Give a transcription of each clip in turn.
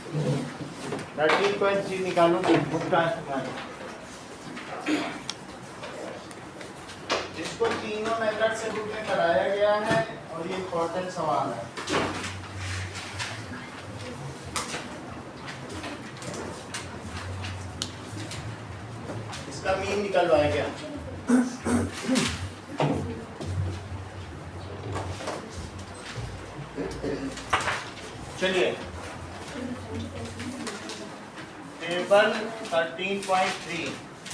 13.3 निकालो, इसको तीनों मेथड से बुक में कराया गया है और ये इम्पोर्टेंट सवाल है। इसका मीन निकलवाया गया। चलिए table 13.3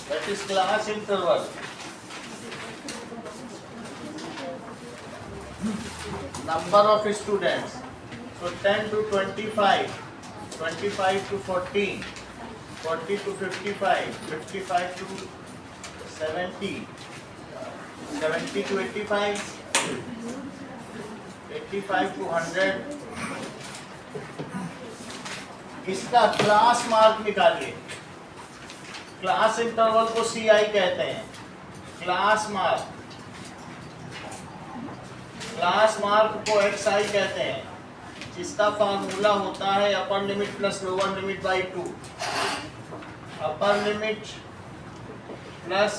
that is class interval, number of students, so 10 to 25, 25 to 40, 40 to 55, 55 to 70, 70 to 85, 85 to 100। इसका क्लास मार्क निकालिए। क्लास इंटरवल को CI कहते हैं। क्लास मार्क को XI कहते हैं, जिसका फार्मूला होता है upper limit plus lower limit by 2। Upper limit plus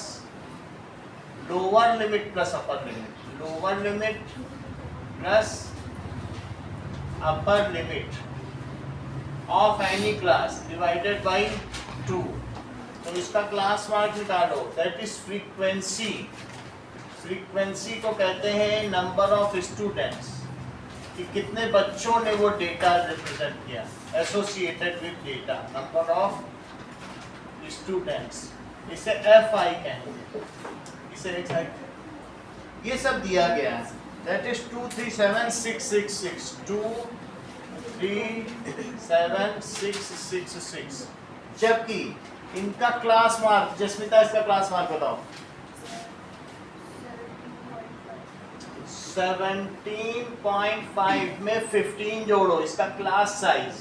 lower limit plus upper limit, lower limit plus upper limit of any class divided by 2। तो इसका क्लास मार्क निकालो, दैट इज फ्रीक्वेंसी। फ्रीक्वेंसी को कहते हैं number of students, कि कितने बच्चों ने वो डेटा रिप्रेजेंट किया, associated with data, number of students. इसे FI कहेंगे, इसे XI। ये सब दिया गया है, दैट इज 2 3 7 6 6 6 2 3 7 6 6 6। जबकि इनका क्लास मार्क, जस्मिता इसका क्लास मार्क बताओ। 17.5 में 15 जोड़ो, इसका क्लास साइज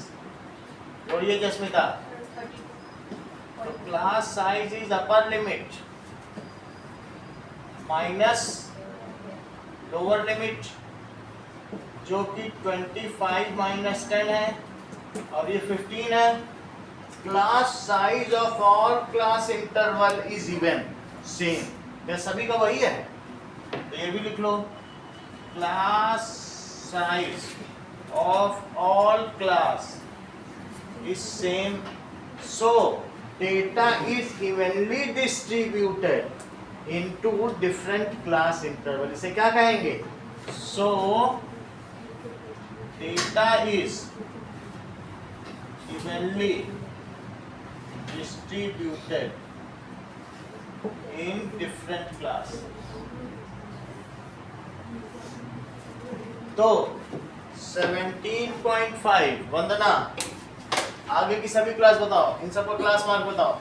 जोड़िए जस्मिता। तो class size is upper limit minus lower limit, जो कि 25 माइनस 10 है और ये 15 है। Class size of all class interval is even same, ये सभी का वही है, तो ये भी लिख लो। Class size of all class is same, so data is evenly distributed into different class interval. इसे क्या कहेंगे? सो data is evenly distributed in different class। तो 17.5 वंदना, आगे की सभी क्लास बताओ, इन सबका क्लास मार्क बताओ।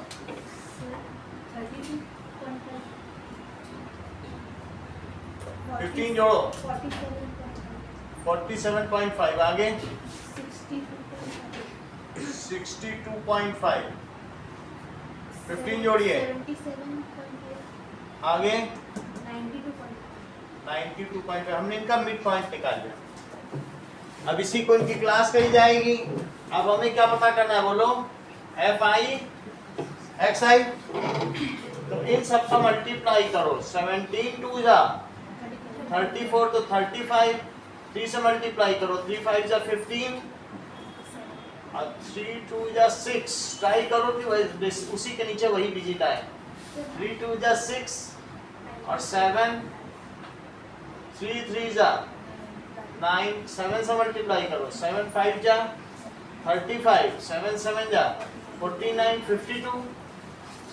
15 जोड़ो, 47.5। आगे 62.5, 15 जोड़िए। आगे 92.5। हमने इनका मिड पॉइंट निकाल लिया। अब इसी को इनकी क्लास कही जाएगी। अब हमें क्या पता करना है, बोलो। FI XI, तो इन सब का मल्टीप्लाई करो। 17 2 जा 34, तो 35, 3 से मल्टीप्लाई करो, 3 5 जा 15 और 3 2 जा 6। ट्राई करो कि उसी के नीचे वही डिजिट आए। 3 2 जा 6 और 7, 3 3 जा 9, 7 से मल्टीप्लाई करो, 7 5 जा 35, 7 7 जा 49, 52,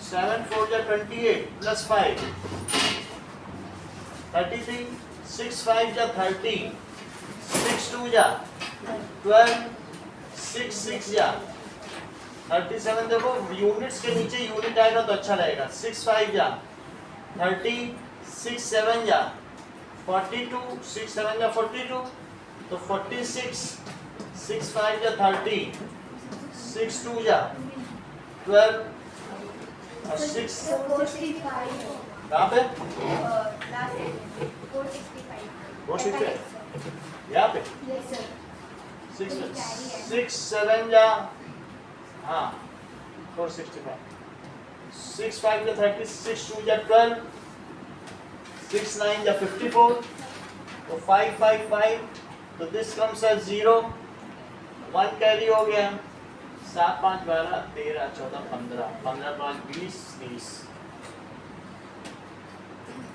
7 4 जा 28 प्लस 5 33, 6 5 जा 30, 6 2 जा 12, 6 6 जा 37। देखो यूनिट्स के नीचे यूनिट आएगा तो अच्छा रहेगा। 6 5 जा 30, 6 7 जा 42, 6 7 जा 42, तो 46, 6 5 जा 30, 6 2 जा 12 और 6 कहाँ पे? 465 यहाँ पे। 6 7 जा हाँ 465, 6 5 जा 30, 6 2 जा 12, 6 9 जा 54, तो 5 5 5, तो दिस कम्स एज 0, 1 कैरी हो गया, 7 5 12 13 14 15, 15 5 20 30,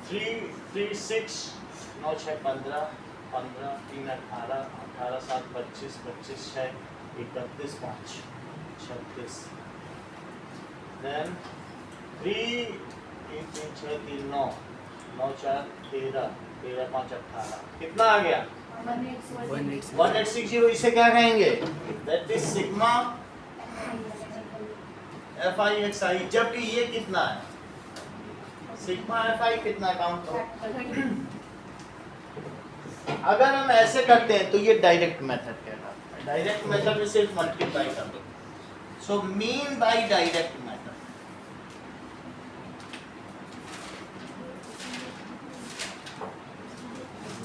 3 3 6 9 6 15, 15 3 18, 18 7 25, 25 6 31 5 36, then 3 3 3 6 3 9 9 4 13 13 5 18, कितना आ गया 1860। इसे क्या कहेंगे? That is sigma F I X I, जबकि ये कितना है? सिग्मा एफ आई कितना काउंट करो। अगर हम ऐसे करते हैं तो ये डायरेक्ट मेथड कहलाता है। डायरेक्ट मेथड में सिर्फ मल्टीप्लाई कर दो। So mean by direct method,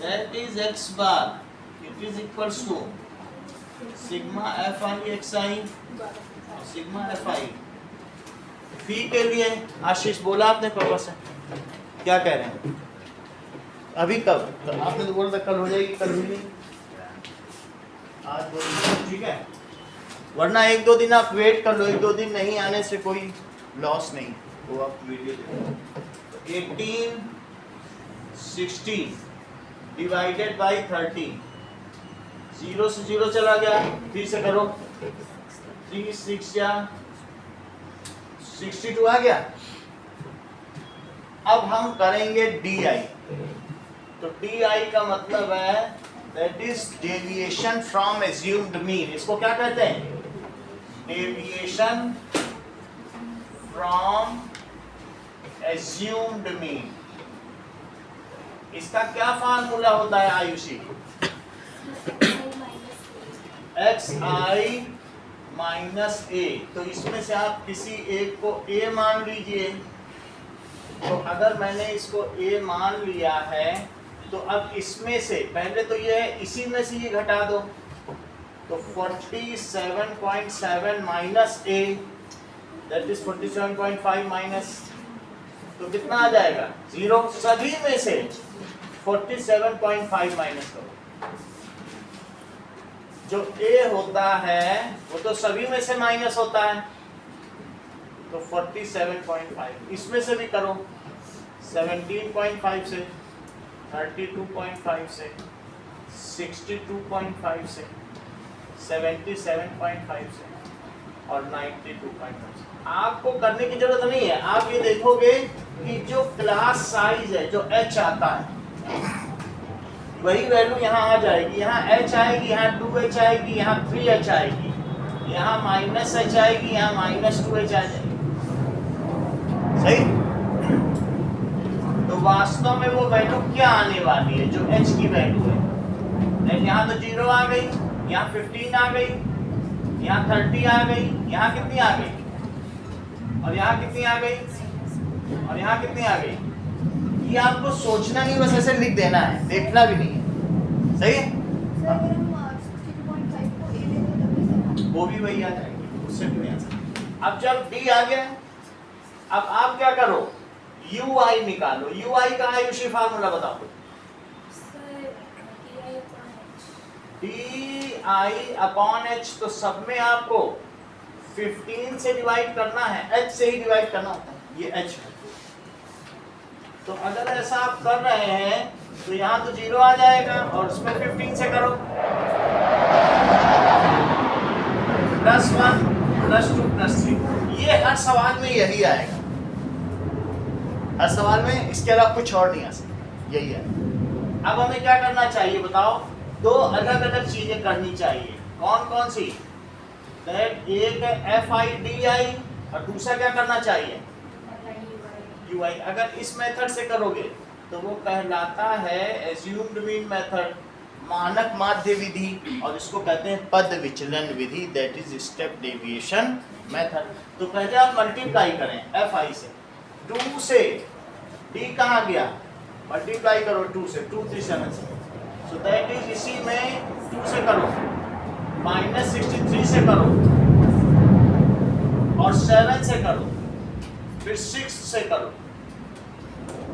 that is x bar, it is equals to sigma fi xi sigma fi। फी के लिए आशीष बोला आपने पापा से, क्या कह रहे हैं? अभी कब? तो आपने तो बोला था कल हो जाएगी, कल हुई नहीं, आज बोल, ठीक है। वरना 1-2 दिन आप वेट कर लो, 1-2 दिन नहीं आने से कोई लॉस नहीं, वो आप वीडियो देखो। 18 16 डिवाइडेड बाई 13, 0 से 0 चला गया, फिर से करो, 3 6 या 62 आ गया। अब हम करेंगे DI, तो DI का मतलब है that is deviation from assumed mean. इसको क्या कहते हैं? Deviation from assumed mean. इसका क्या फार्मूला होता है आयुषी? xi minus a। तो इसमें से आप किसी एक को a मान लीजिए। तो अगर मैंने इसको a मान लिया है तो अब इसमें से पहले तो ये है, इसी में से ये घटा दो, तो 47.7 minus a that is 47.5 minus, तो कितना आ जाएगा? 0। सभी में से 47.5 माइनस करो। जो a होता है वो तो सभी में से माइनस होता है, तो 47.5 इसमें से भी करो, 17.5 से, 32.5 से, 62.5 से, 77.5 से और 92.5 से। आपको करने की जरूरत नहीं है। आप ये देखोगे कि जो क्लास साइज है, जो h आता है, वही वैल्यू यहाँ आ जाएगी। यहाँ h आएगी, यहाँ 2h आएगी, यहाँ 3h आएगी, यहाँ -h आएगी, यहाँ -2h आ जाएगी। सही? तो वास्तव में वो वैल्यू क्या आने वाली है? जो h की वैल्यू है। यहाँ तो 0 आ गई, यहाँ 15 आ गई, यहाँ 30 आ गई, यहाँ कितनी आ गई? और यहाँ कितनी आ गई? और यहाँ कितनी आ गई? ये आपको सोचना नहीं, बस ऐसे लिख देना है, देखना भी नहीं है। सही है? वो भी वही आ जाएगी, उससे भी नहीं आ सकती। अब जब D आ गया, अब आप क्या करो? UI निकालो। UI का आयुषी फार्मूला बताओ। DI अपॉन H, तो सब में आपको 15 से डिवाइड करना है, H से ही डिवाइड करना होता है, ये H है। तो अगर ऐसा आप कर रहे हैं तो यहाँ तो 0 आ जाएगा और उसमें 15 से करो, +1 +2 +3। ये हर सवाल में यही आएगा, हर सवाल में, इसके अलावा कुछ और नहीं आ सकता, यही है। अब हमें क्या करना चाहिए बताओ? 2 अलग अलग चीजें करनी चाहिए। कौन कौन सी? एक है FI/DI और दूसरा क्या करना चाहिए? UI। अगर इस मेथड से करोगे तो वो कहलाता है एज्यूम्ड मीन मेथड, मानक माध्य विधि, और इसको कहते हैं पद विचलन विधि, that is step deviation method. तो पहले आप मल्टीप्लाई करें FI से, 2 से D कहाँ गया? मल्टीप्लाई करो 2 से, 2 3 7 से, सो दैट इज इसी में 2 से करो, -63 से करो, 7 से करो, फिर 6 से करो,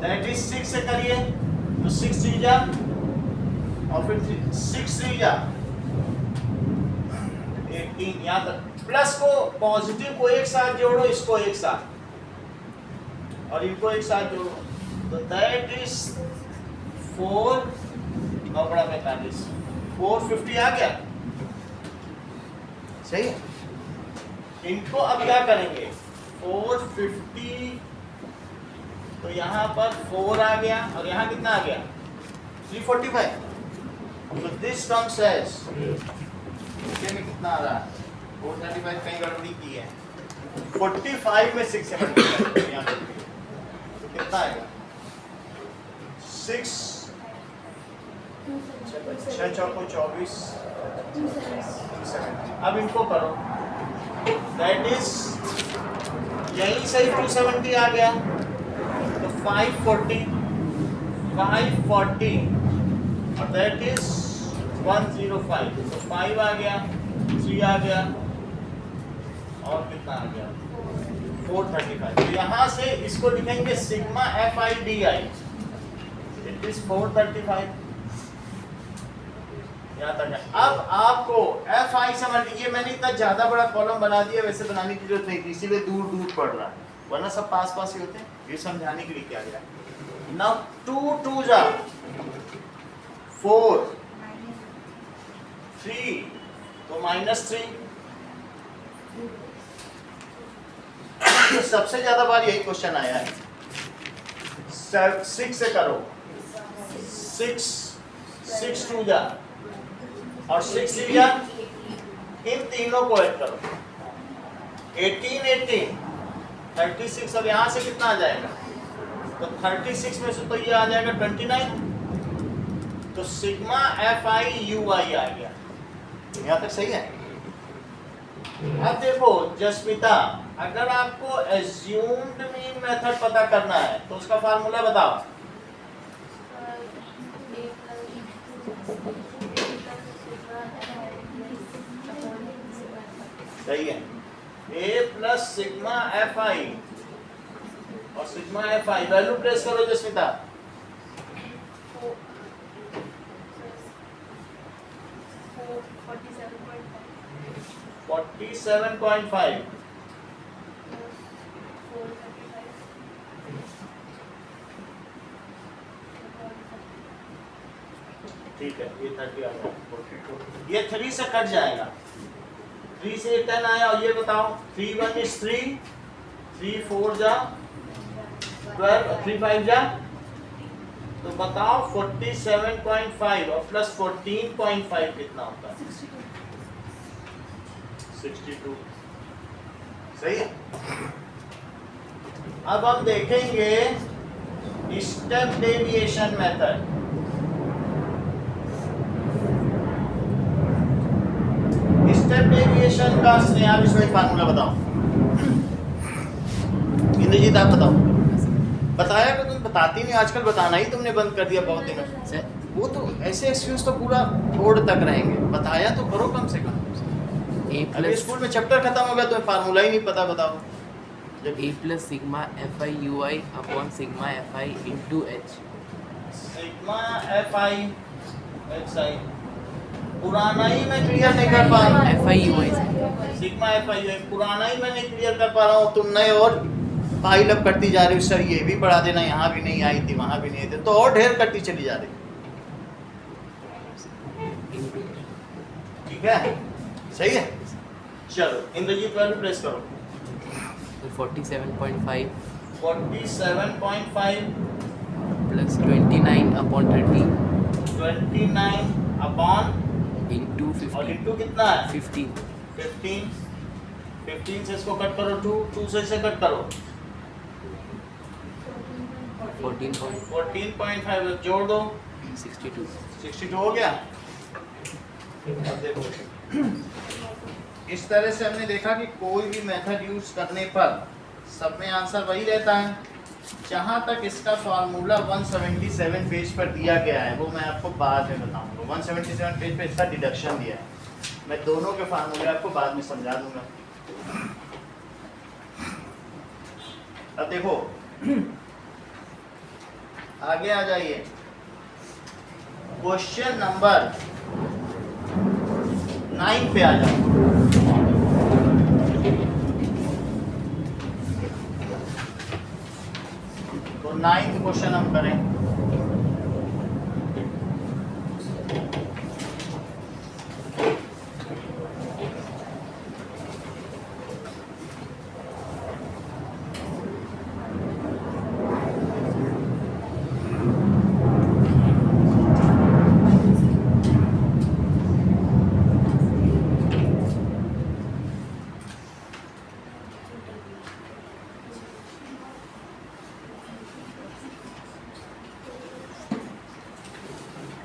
दैट इज 6 से करिए तो 6 3 जा, और फिर 6 3 जा 18, यहाँ तक। प्लस को पॉजिटिव को एक साथ जोड़ो, इसको एक साथ और इनको एक साथ जोड़ो, तो दैट इज 4 9 बड़ा 45, 450 आ गया। सही है। इनको अब क्या करेंगे, 450, तो यहाँ पर 4 आ गया और यहाँ कितना आ गया 345, तो दिस कम्स एज, में कितना आ रहा है 435, कहीं गड़बड़ी की है, 45 में 6 से मल्टीप्लाई यहाँ तो कितना आएगा 6 6 चौको 24, अब इनको करो, दैट इज यहीं से 270 आ गया, तो 540 और दैट इज 105, तो 5 आ गया, 3 आ गया और कितना आ गया 435। तो यहाँ से इसको लिखेंगे सिग्मा FIDI, इट इज 435, यहाँ तक है। अब आपको FI समझ, ये मैंने इतना ज्यादा बड़ा कॉलम बना दिया, वैसे बनाने की जरूरत नहीं थी, इसीलिए दूर दूर पड़ रहा है, वरना सब पास पास ही होते हैं, ये समझाने के लिए किया गया। नाउ 2 2 जा 4, 3 तो -3, तो सबसे ज्यादा बार यही क्वेश्चन आया है। 6 से करो, 6 2 जा और 6 3 जा, इन तीनों को ऐड करो, 18 18 36, अब यहाँ से कितना आ जाएगा, तो 36 में से तो ये आ जाएगा 29, तो सिग्मा FIUI आ गया। यहाँ तक सही है। अब देखो जसमिता, अगर आपको एज्यूम्ड मीन मेथड पता करना है तो उसका फार्मूला बताओ। सही है, A प्लस सिग्मा FI और सिग्मा FI, वैल्यू प्लेस करो जसमिता। 47.5, ठीक है, ये 30 आ गया, ये 3 से कट जाएगा, 3 से 10 आया, और ये बताओ 3 1 is 3, 3 4 जा 12, 3 5 जा, तो बताओ 47.5 और प्लस 14.5 कितना होता है 62। सही है। अब हम देखेंगे step deviation method. Step deviation का स्नेहा विषय फार्मूला बताओ। इंद्रजीत आप बताओ। बताया तो तुम बताती नहीं, आजकल बताना ही तुमने बंद कर दिया बहुत दिनों से। वो तो ऐसे एक्सक्यूज तो पूरा बोर्ड तक रहेंगे, बताया तो करो कम से कम। अभी स्कूल में चैप्टर खत्म हो गया तो फार्मूला ही नहीं पता, बताओ। A plus sigma FIUI upon sigma FI into H। Sigma FI XI पुराना ही मैं क्लियर नहीं कर पा रहा। FIUI सिग्मा FIUI पुराना ही मैं नहीं क्लियर कर पा रहा हूँ, तुम नए और पाइल अप करती जा रही हो। सर ये भी पढ़ा देना, यहाँ भी नहीं आई थी, वहाँ भी नहीं आई थी, तो और ढेर करती चली जा रही। ठीक है, सही है। चलो इंद्रजीत वैल्यू प्रेस करो। 47.5 प्लस 29 upon 30 29 अपॉन into और 15 इंटू कितना है 15 15 से इसको कट करो, 2 से इसे कट करो, 14.5 जोड़ दो 62 हो गया। अब देखो इस तरह से हमने देखा कि कोई भी मेथड यूज करने पर सब में आंसर वही रहता है। जहाँ तक इसका फार्मूला 177 पेज पर दिया गया है वो मैं आपको बाद में बताऊंगा। 177 पेज पे इसका डिडक्शन दिया है, मैं दोनों के फार्मूले आपको बाद में समझा दूंगा। अब देखो आगे आ जाइए, क्वेश्चन नंबर 9 पे आ जाओ। तो 9th क्वेश्चन हम करें।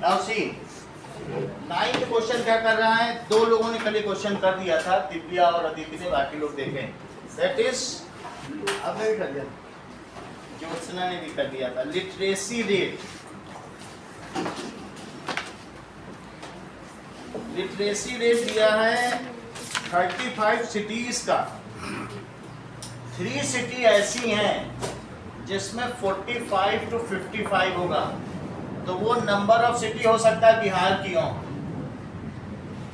नाउ सी 9th क्वेश्चन क्या कर रहा है, दो लोगों ने कल क्वेश्चन कर दिया था, दिव्या और अदिति ने, बाकी लोग देखें। दैट इज आपने भी कर दिया, ज्योत्सना ने भी कर दिया था। लिटरेसी रेट, लिटरेसी रेट दिया है 35 सिटीज का। 3 सिटी ऐसी हैं जिसमें 45 to 55 होगा, तो वो नंबर ऑफ सिटी हो सकता है बिहार की हो।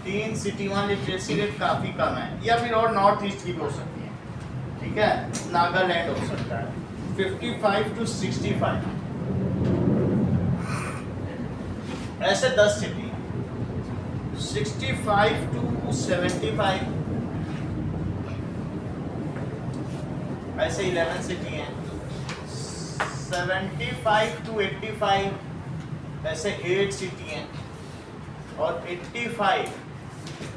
3 सिटी वहाँ लिटरेसी रेट काफ़ी कम है, या फिर और नॉर्थ ईस्ट की भी हो सकती है, ठीक है, नागालैंड हो सकता है। 55 to 65 ऐसे 10 सिटी। 65 to 75 ऐसे 11 सिटी हैं। 75 to 85 ऐसे 8 सिटी हैं, और 85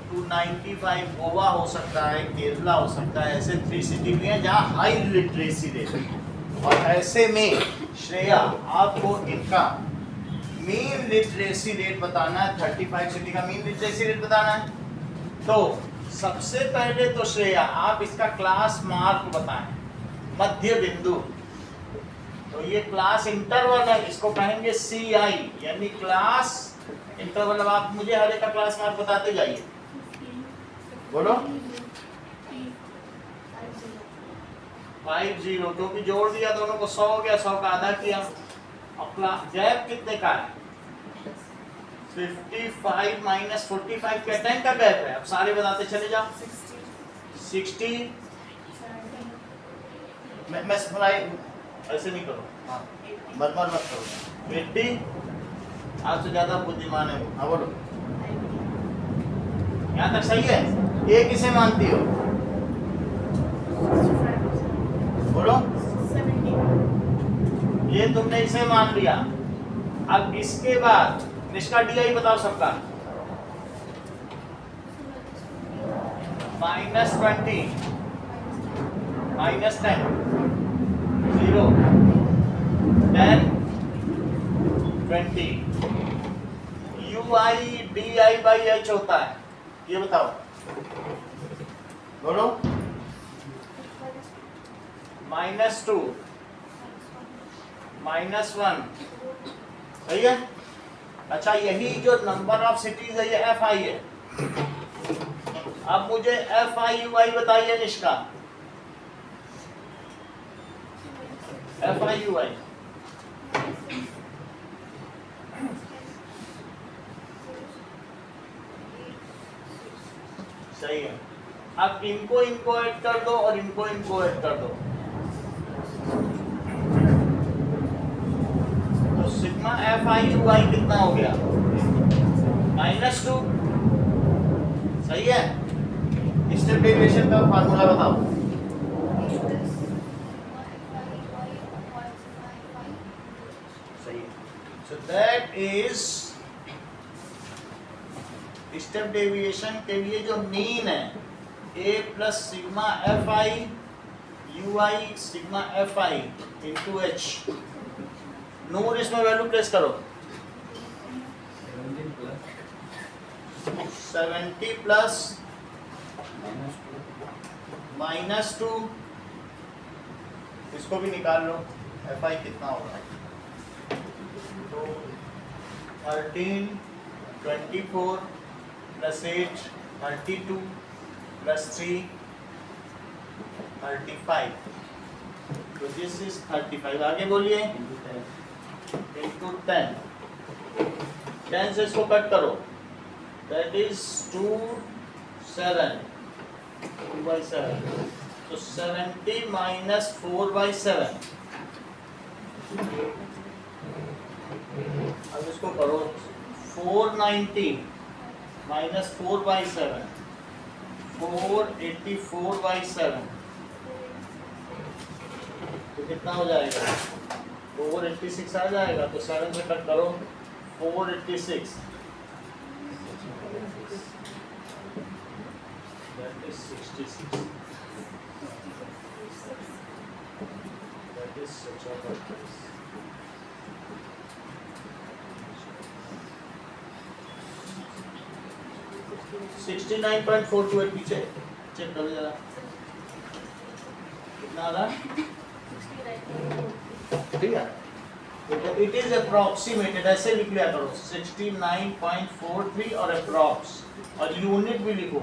to 95 गोवा हो सकता है, केरला हो सकता है, ऐसे 3 सिटी भी हैं जहाँ हाई लिटरेसी रेट है। और ऐसे में श्रेया आपको इनका मीन लिटरेसी रेट बताना है। 35 सिटी का मीन लिटरेसी रेट बताना है। तो सबसे पहले तो श्रेया आप इसका क्लास मार्क बताएं, मध्य बिंदु। तो ये क्लास इंटरवल है, इसको कहेंगे CI, यानी क्लास इंटरवल। अब आप मुझे हर एक का क्लास मार्क बताते जाइए, बोलो। 50, क्योंकि जोड़ दिया दोनों को 100 हो गया, 100 का आधा किया। अब गैप कितने का है? 55 माइनस 45 का 10 का गैप है। अब सारे बताते चले जाओ। 60 मैं ऐसे नहीं करो, हाँ मत करो। 80 आपसे ज्यादा बुद्धिमान है, हाँ बोलो। यहाँ तक सही है? ये किसे मानती हो? बोलो। 70। ये तुमने इसे मान लिया। अब इसके बाद इसका DI बताओ सबका। -20 -10 0 10 20 UI DI/H होता है, ये बताओ, बोलो। -2 -1 सही है। अच्छा, यही जो नंबर ऑफ सिटीज है ये FI है। अब मुझे FIUI बताइए निष्का। FIUI सही है। अब इनको ऐड कर दो और इनको ऐड कर दो, तो सिग्मा FIUI कितना हो गया? -2 सही है। स्टेप डेविएशन का फार्मूला बताओ। सही है। So that is step deviation के लिए जो मीन है A plus sigma FIUI sigma FI into H। नूर इसमें वैल्यू प्लेस करो। 70 प्लस -2, इसको भी निकाल लो, FI कितना होगा? तो 13 24 प्लस 8 32 प्लस 3 35 तो दिस इज 35। आगे बोलिए इंटू 10, 10 से इसको कट करो, दैट इज 2 7 2/7, तो 70 माइनस 4/7। अब इसको करो 490 माइनस 4/7, 484/7, तो कितना हो जाएगा? 486 आ जाएगा। तो 7 से कट करो 486, that is 66, that is such a purpose. $69.428 पीछे चेक करो जरा कितना आ रहा? ठीक है, तो इट इज अप्रोक्सीमेटेड, ऐसे लिख लिया करो 69.43 और अप्रॉक्स, और यूनिट भी लिखो।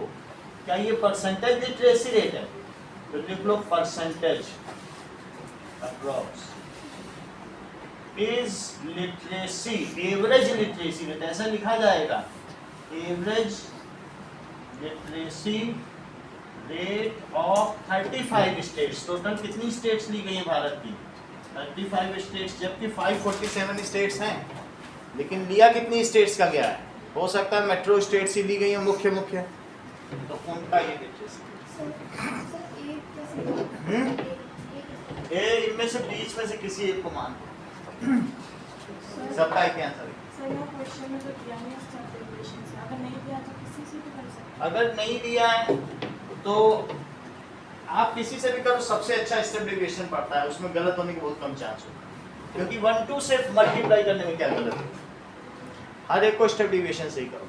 क्या ये परसेंटेज लिटरेसी रेट है? तो लिख लो percentage approx is literacy, average literacy rate ऐसा लिखा जाएगा, average literacy rate of 35 states. Total कितनी स्टेट्स ली गई हैं भारत की? 35 स्टेट्स, जबकि 547 स्टेट्स हैं, लेकिन लिया कितनी स्टेट्स का गया है? हो सकता है मेट्रो स्टेट्स ही ली गई हैं, मुख्य मुख्य, तो उनका ये लिटरेसी इनमें से बीच में से किसी एक को मान सबका एक आंसर है। अगर नहीं दिया है तो आप किसी से भी करो, सबसे अच्छा स्टेप डेविएशन पड़ता है, उसमें गलत होने के बहुत कम चांस होता है, क्योंकि 1 2 से मल्टीप्लाई करने में क्या गलत है? हर एक को स्टेप डेविएशन से ही करो,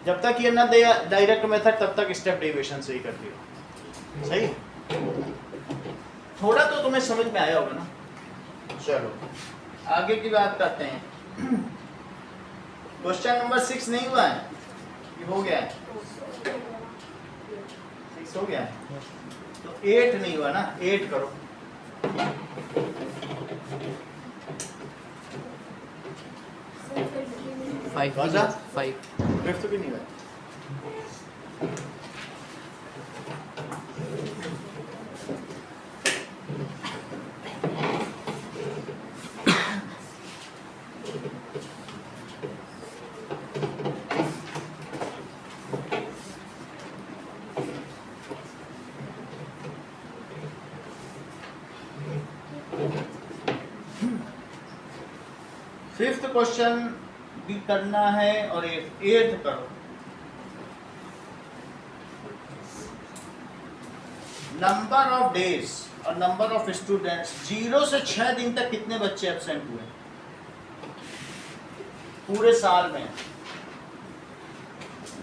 जब तक ये ना दे डायरेक्ट मेथड तब तक स्टेप डेविएशन से ही करती हो। सही, थोड़ा तो तुम्हें समझ में आया होगा ना। चलो आगे की बात करते हैं। क्वेश्चन नंबर 6 नहीं हुआ है, ये हो गया है, 6 हो गया है, तो 8 नहीं हुआ ना, 8 करो। फिफ्थ भी नहीं हुआ। फिफ्थ क्वेश्चन भी करना है और एट्थ करो। नंबर ऑफ डेज और नंबर ऑफ स्टूडेंट्स, 0 से 6 दिन तक कितने बच्चे एब्सेंट हुए पूरे साल में?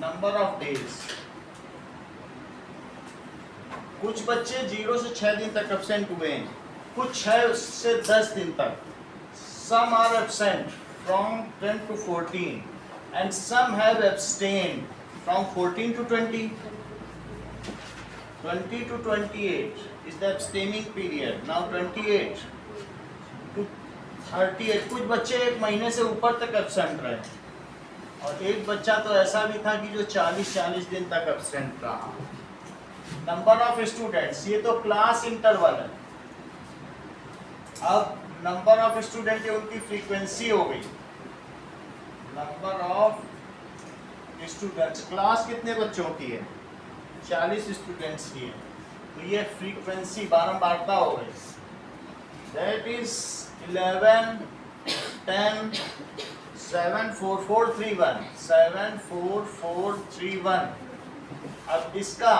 नंबर ऑफ डेज, कुछ बच्चे 0 से 6 दिन तक एब्सेंट हुए हैं, कुछ 6 से 10 दिन तक। Some are absent from 10 to 14 and some have abstained from 14 to 20. 20 to 28 is the abstaining period. Now 28 to 38, कुछ बच्चे 1 महीने से ऊपर तक एब्सेंट रहे, और एक बच्चा तो ऐसा भी था कि जो 40 दिन तक एब्सेंट रहा। नंबर ऑफ स्टूडेंट्स, ये तो क्लास इंटरवल है। अब नंबर ऑफ स्टूडेंट, उनकी फ्रीक्वेंसी हो गई। नंबर ऑफ स्टूडेंट्स, क्लास कितने बच्चों की है? 40 स्टूडेंट्स की है, तो ये फ्रीक्वेंसी बारंबारता हो गई, दैट इज 11 10 7 4 4 3 1 7 4 4 3 1। अब इसका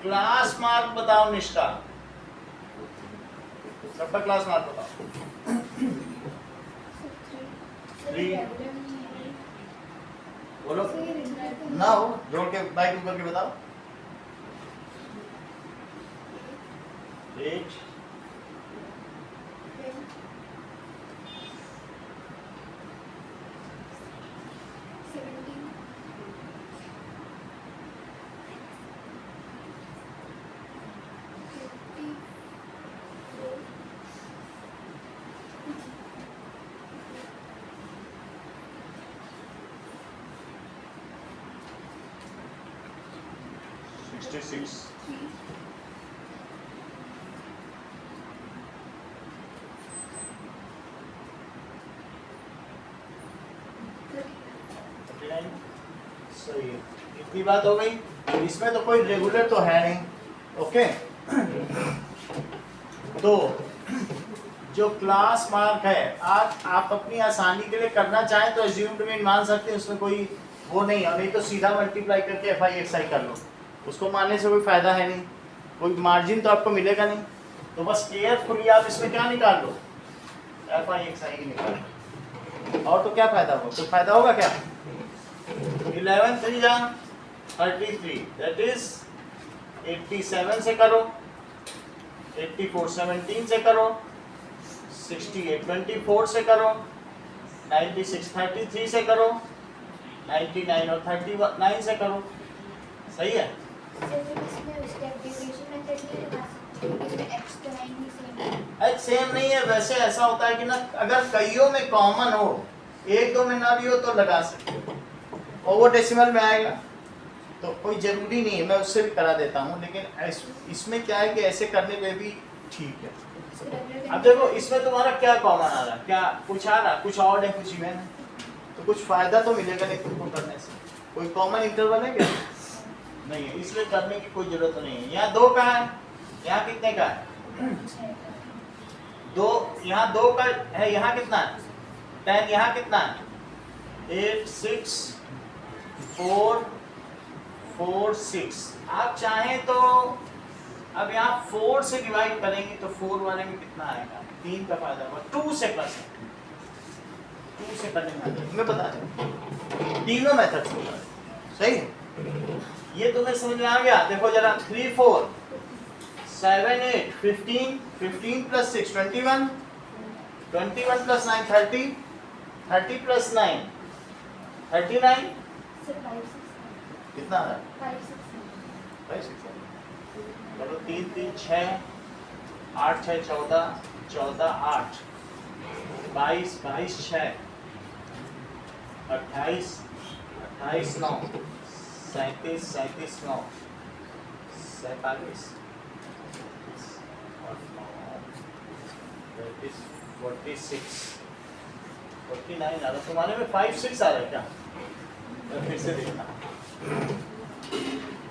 क्लास मार्क बताओ निष्का, सबका क्लास मार्क बताओ। 3 बोलो ना, हो जोड़ के बाइक ऊपर के बताओ। 8 17 66 सही है, इतनी बात हो गई। इसमें तो कोई रेगुलर तो है नहीं। ओके, तो जो क्लास मार्क है आज आप अपनी आसानी के लिए करना चाहें तो एज्यूम्ड मीन मान सकते हैं, उसमें कोई वो नहीं है, नहीं तो सीधा मल्टीप्लाई करके एफ आई एक्स आई कर लो, उसको मानने से कोई फायदा है नहीं, कोई मार्जिन तो आपको मिलेगा नहीं। तो बस केयरफुली आप इसमें क्या निकाल लो, एफ आई एक्स आई निकाल लो, और तो क्या फायदा होगा, कोई फायदा होगा क्या? 11 3 जा 33, दैट इज 87 से करो, 84 17 से करो, 68 24 से करो, 96 33 से करो, 99 और 39 से करो। सही है? एच सेम नहीं है, वैसे ऐसा होता है कि ना अगर कईयों में कॉमन हो, एक दो में ना भी हो तो लगा सकते हो, और वो डेसिमल में आएगा तो कोई जरूरी नहीं है, मैं उससे भी करा देता हूँ, लेकिन इसमें क्या है कि ऐसे करने में भी ठीक है। अब देखो इसमें तुम्हारा क्या कॉमन आ रहा है, क्या कुछ आ रहा, कुछ और है कुछ इवन है, तो कुछ फायदा तो मिलेगा नहीं तुमको करने से। कोई कॉमन इंटरवल है क्या? नहीं है, इसलिए करने की कोई जरूरत नहीं है। यहाँ 2 का है, यहाँ कितने का है? 2, यहाँ 2 का है, यहाँ कितना है? 10, यहाँ कितना है? 8 6 4 4 6। आप चाहें तो अब यहाँ 4 से डिवाइड करेंगे तो 4 वाले में कितना आएगा? 3 का फायदा होगा, 2 से प्लस 2 से करने में तुम्हें पता है तीनों मेथड होगा। सही, ये तुम्हें समझ में आ गया? देखो जरा 3 4 7 8 15 15 प्लस 6 21 21 प्लस 9 30 30 प्लस 9 39 कितना आ रहा है? 5 6 चलो 3 3 6 8 6 14 14 8 22 22 6 28 28 9 37 37 9 47 और 46 49 आ रहा। तुम्हारे में 5 6 आ रहा है क्या? फिर से देखना,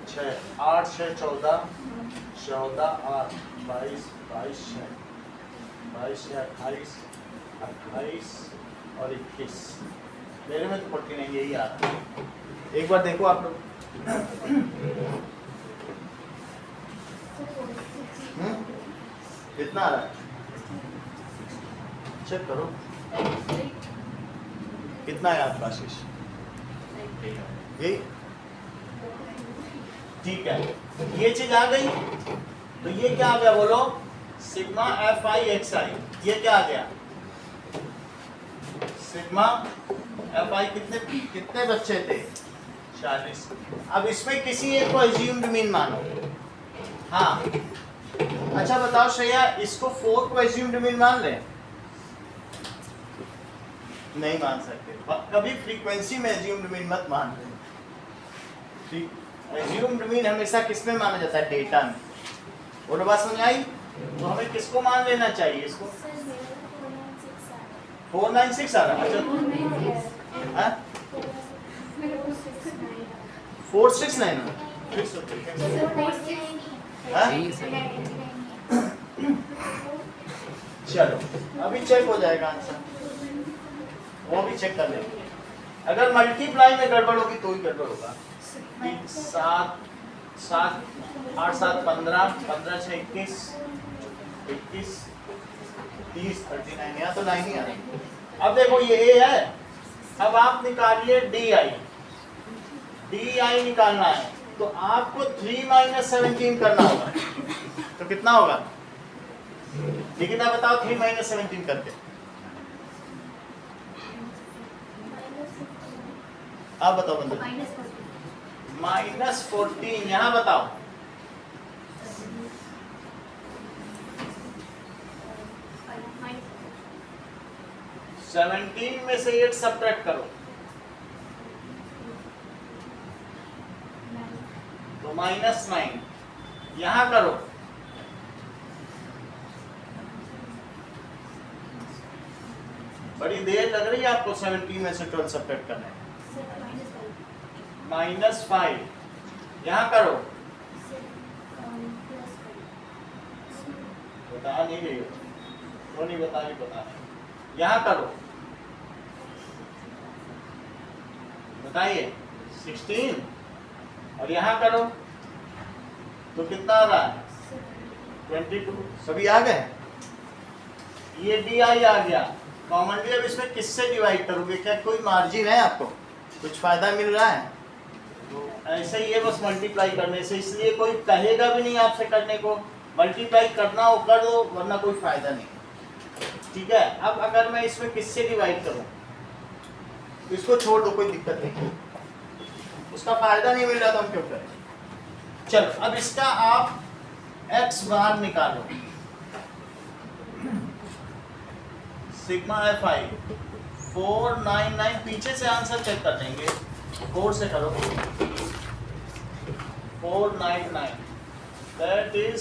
6 8 6 14 14 8 22 22 6 22 6 28 28 और 21। मेरे में तो 49 यही आ रहा है। एक बार देखो आप लोग, कितना आ रहा है? चेक करो कितना है आपका आशीष? यही ठीक है, ये चीज आ गई। तो ये क्या आ गया बोलो? सिग्मा एफ आई एक्स आई। ये क्या आ गया? सिग्मा एफ आई कितने कितने बच्चे थे? 40। अब इसमें किसी एक को एज्यूम्ड मीन मानो। हाँ, अच्छा बताओ श्रेया, इसको 4 को एज्यूम्ड मीन मान ले? नहीं मान सकते, कभी फ्रीक्वेंसी में एज्यूम्ड मीन मत मान ले। एज्यूम्ड मीन हमेशा किस में माना जाता है? डेटा में। बोलो बात समझ आई? तो हमें किसको मान लेना चाहिए? इसको 496 आ रहा है। अच्छा 469 चलो अभी चेक हो जाएगा आंसर, वो भी चेक कर लेंगे। अगर मल्टीप्लाई में गड़बड़ होगी तो ही गड़बड़ होगा। 7 7 8 7 15 15 6 21 21 30 39, यहाँ तो 9 ही आ रहा। अब देखो ये ए है, अब आप निकालिए डी आई निकालना है तो आपको 3 - 17 करना होगा। तो कितना होगा? लेकिन आप बताओ 3 - 17 करके। आप बताओ बंदर। -14, यहाँ बताओ। -17 में से 8 सब्ट्रैक्ट करो तो -9 यहां करो, बड़ी देर लग रही है आपको 17 में से 12 सब्ट्रैक्ट करने, -5 यहां करो, बता नहीं रही हो तो नहीं बता रही, बता नहीं, यहां करो, बताइए 16 और यहां करो तो कितना आ रहा है 22, सभी आ गए, ये डी आई आ गया कॉमनली। अब इसमें किससे डिवाइड करोगे, क्या कोई मार्जिन है आपको, कुछ फायदा मिल रहा है, तो ऐसे ही है बस मल्टीप्लाई करने से, इसलिए कोई कहेगा भी नहीं आपसे करने को, मल्टीप्लाई करना हो कर दो वरना कोई फायदा नहीं, ठीक है। अब अगर मैं इसमें किससे डिवाइड करूं, इसको छोड़ दो, कोई दिक्कत नहीं, उसका फायदा नहीं मिल रहा तो हम क्यों करें। चलो अब इसका आप x बार निकालो, सिग्मा fi 499, पीछे से आंसर चेक कर लेंगे, 4 से करो, 499 दैट इज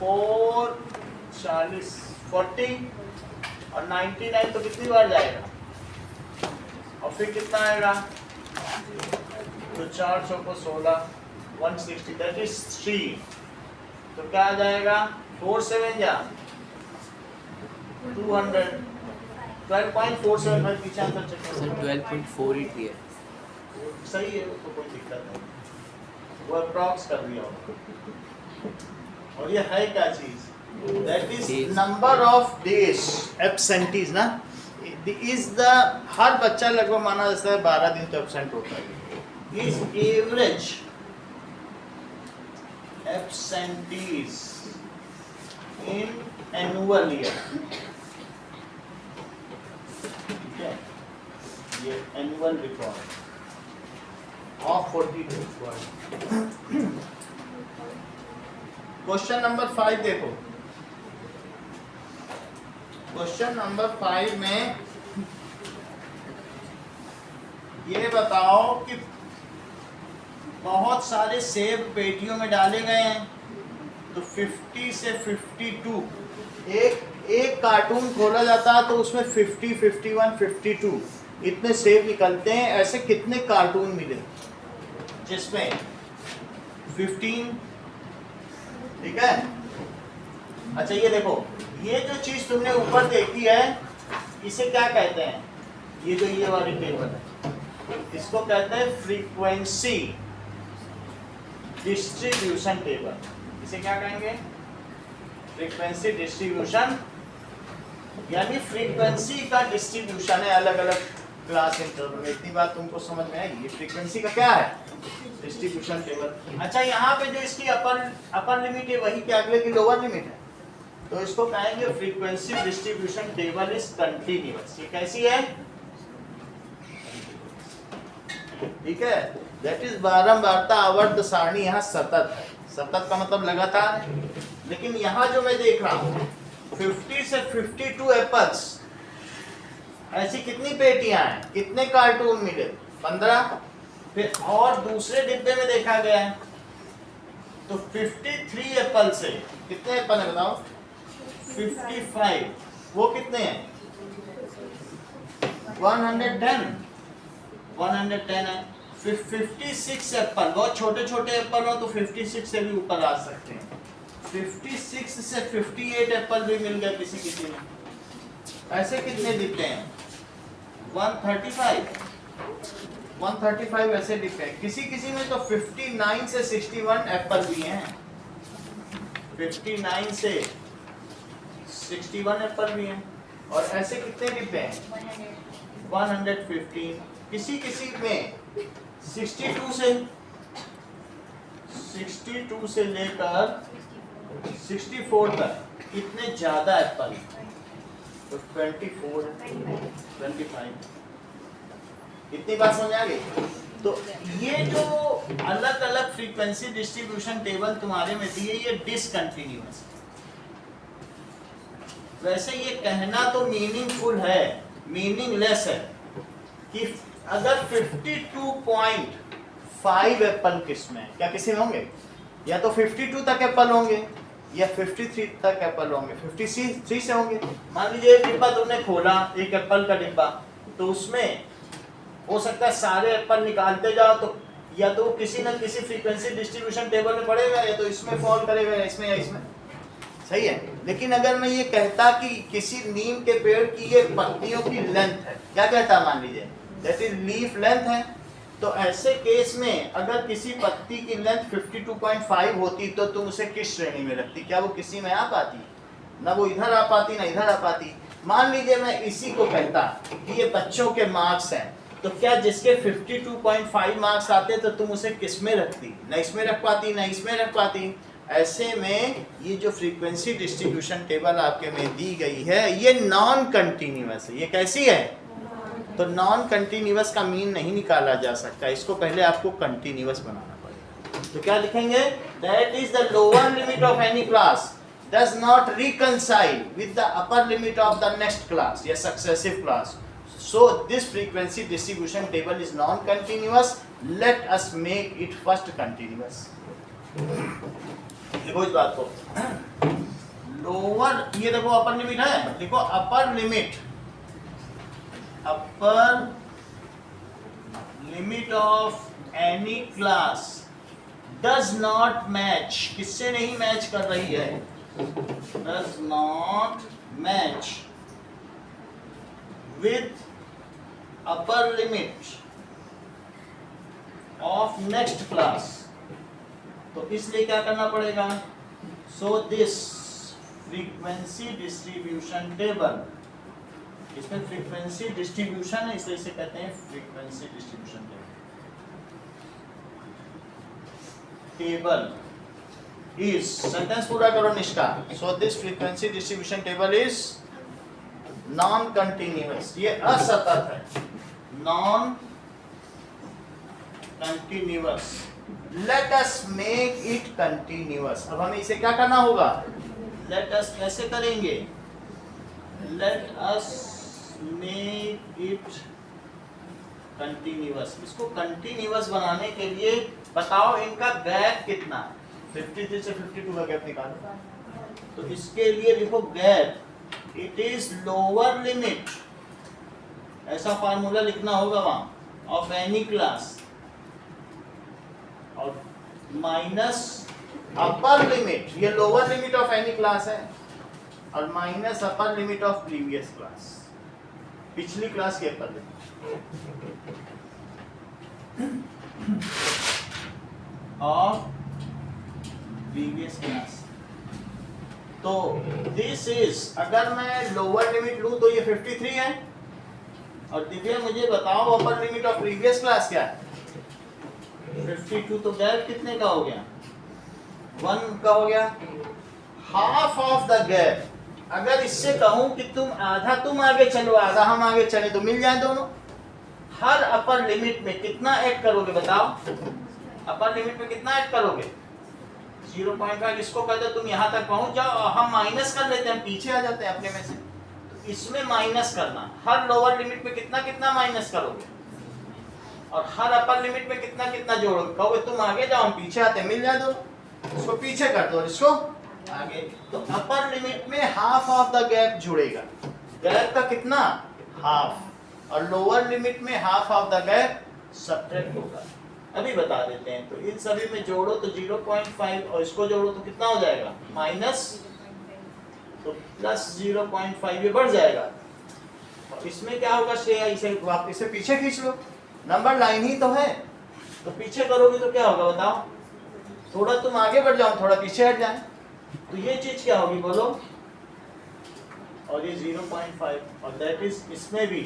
440 40 और 99 तो कितनी बार जाएगा, और फिर कितना आएगा, तो 400 को 16 160 दैट इज 3, तो क्या आ जाएगा 4 7 या 200 12.475 पीछे आंसर चेक सर करो, 12.48 है, सही है, तो कोई दिक्कत नहीं, वो अप्रॉक्स कर दिया होगा। और ये है क्या चीज, that is number of days absentees ना, इज द, हर बच्चा लगभग माना जाता है 12 दिन तो एब्सेंट होता है, is average absentees in annual year, ठीक है, ये annual record of 42। Question number 5 देखो, क्वेश्चन नंबर 5 में ये बताओ कि बहुत सारे सेब पेटियों में डाले गए हैं, तो 50 से 52, एक कार्टून खोला जाता है तो उसमें 50 51 52 इतने सेब निकलते हैं, ऐसे कितने कार्टून मिले जिसमें 15, ठीक है। अच्छा ये देखो, ये जो चीज तुमने ऊपर देखी है इसे क्या कहते हैं, ये जो ये वाली टेबल है इसको कहते हैं फ्रीक्वेंसी डिस्ट्रीब्यूशन टेबल, इसे क्या कहेंगे, फ्रीक्वेंसी डिस्ट्रीब्यूशन, यानी फ्रीक्वेंसी का डिस्ट्रीब्यूशन है अलग अलग क्लास इंटरवल में, इतनी बात तुमको समझ में आएगी, ये फ्रीक्वेंसी का क्या है, डिस्ट्रीब्यूशन टेबल। अच्छा यहाँ पे जो इसकी अपर लिमिट है वही क्या अगले की लोअर लिमिट है, तो इसको कहेंगे frequency distribution table is continuous, ये कैसी है, ठीक है, दैट इज बारंबारता आवर्त सारणी यहाँ सतत है, सतत का मतलब लगातार है, लेकिन यहाँ जो मैं देख रहा हूँ 50 से 52 एप्पल्स, ऐसी कितनी पेटियां हैं, कितने कार्टून मिले 15, फिर और दूसरे डिब्बे में देखा गया है तो 53 एप्पल से कितने एप्पल है बताओ, 55, वो कितने हैं 110 है, फिर 56 एप्पल, बहुत छोटे छोटे एप्पल हो तो 56 से भी ऊपर आ सकते हैं, 56 से 58 एप्पल भी मिल गए किसी किसी में, ऐसे कितने डिब्बे हैं 135 ऐसे डिब्बे हैं, किसी किसी में तो 59 से 61 एप्पल भी हैं, 59 से 61 एप्पल भी हैं, और ऐसे कितने डिब्बे हैं 115, किसी किसी में 62 से लेकर 64 तक इतने ज्यादा एप्पल, तो 24 25, इतनी बात समझ आ गई। तो ये जो अलग अलग फ्रीक्वेंसी डिस्ट्रीब्यूशन टेबल तुम्हारे में दिए ये डिसकंटिन्यूअस, वैसे ये कहना तो मीनिंगफुल है, मीनिंगलेस है कि अगर 5 एप्पल किस में, क्या किसी में होंगे? या तो 52 तक एप्पल होंगे या 53 तक एप्पल होंगे, 53 से होंगे। मान लीजिए एक डिब्बा तुमने खोला, एक एप्पल का डिब्बा, तो उसमें हो सकता है सारे एप्पल निकालते जाओ तो या तो किसी न किसी फ्रीक्वेंसी डिस्ट्रीब्यूशन टेबल में पड़ेगा, या तो इसमें फॉल करेगा या इसमें या इसमें, सही है। लेकिन अगर मैं ये कहता कि किसी नीम के पेड़ की ये पत्तियों की लेंथ है, क्या कहता मान लीजिए दैट इज लीफ लेंथ है, तो ऐसे केस में अगर किसी पत्ती की लेंथ 52.5 होती तो तुम उसे किस श्रेणी में रखती? क्या वो किसी में आ पाती? ना वो इधर आ पाती ना इधर आ पाती। मान लीजिए मैं इसी को कहता कि ये बच्चों के मार्क्स हैं, तो क्या जिसके 52.5 मार्क्स आते तो तुम उसे किस में रखती? ना इसमें रख पाती ना इसमें रख पाती। ऐसे में ये जो फ्रीक्वेंसी डिस्ट्रीब्यूशन टेबल आपके में दी गई है ये नॉन कंटिन्यूअस है। ये कैसी है? तो नॉन कंटिन्यूअस का मीन नहीं निकाला जा सकता, इसको पहले आपको कंटिन्यूअस बनाना पड़ेगा। तो क्या लिखेंगे? That is the lower limit of any class does not reconcile with the upper limit of the next class या successive class. So this frequency distribution table is non-continuous. Let us make it first continuous. देखो इस बात को, lower ये देखो upper limit है, देखो upper limit of any class does not match, किससे नहीं मैच कर रही है? does not match with upper limit of next class. तो इसलिए क्या करना पड़ेगा? So this frequency distribution table, इसमें फ्रीक्वेंसी डिस्ट्रीब्यूशन है इसलिए इसे कहते हैं frequency distribution table is, sentence पूरा करो Nishka. So this frequency distribution table is non continuous, ये असतत है, non continuous. Let us make it continuous. अब हमें इसे क्या करना होगा? Let us कैसे करेंगे? Let us make it continuous. इसको continuous बनाने के लिए बताओ इनका गैप कितना है? 53 से 52 का गैप निकालो। तो इसके लिए लिखो gap it is lower limit, ऐसा फार्मूला लिखना होगा वहां, ऑफ एनी क्लास, और माइनस अपर लिमिट, ये lower limit of any class है, और minus upper limit of previous class, पिछली क्लास के upper limit of previous class. तो दिस इज, अगर मैं लोअर लिमिट लूं तो ये 53 है, और दिव्या मुझे बताओ upper limit of previous class क्या है? 52। तो गैप कितने का हो गया? 1 का हो गया, हाफ ऑफ द गैप। अगर इससे कहूं कि तुम आधा तुम आगे चलो आधा हम आगे चले तो मिल जाए दोनों। हर अपर लिमिट में कितना ऐड करोगे बताओ? अपर लिमिट में कितना ऐड करोगे? 0.5। इसको कहते तुम यहाँ तक पहुंच जाओ, हम माइनस कर लेते हैं, पीछे आ जाते हैं अपने में से। तो इसमें माइनस करना, हर लोअर लिमिट में कितना कितना माइनस करोगे, और हर अपर लिमिट में कितना कितना जोड़ोगे। कहोगे तुम आगे जाओ हम पीछे आते हैं, मिल जाए दो। इसको पीछे कर दो, इसको आगे। तो अपर लिमिट में हाफ ऑफ द गैप जुड़ेगा, गैप का कितना? हाफ, और लोअर लिमिट में half of the gap subtract होगा। अभी बता देते हैं। तो इन सभी में जोड़ो तो 0.5, और इसको जोड़ो तो कितना हो जाएगा? माइनस, तो प्लस 0.5, ये बढ़ जाएगा। और इसमें क्या होगा श्रेया? इसे पीछे खींच लो, नंबर लाइन ही तो है, तो पीछे करोगे तो क्या होगा बताओ? थोड़ा तुम आगे बढ़ जाओ, थोड़ा पीछे हट जाए, तो ये चीज क्या होगी बोलो? और ये 0.5, और दैट इज इसमें भी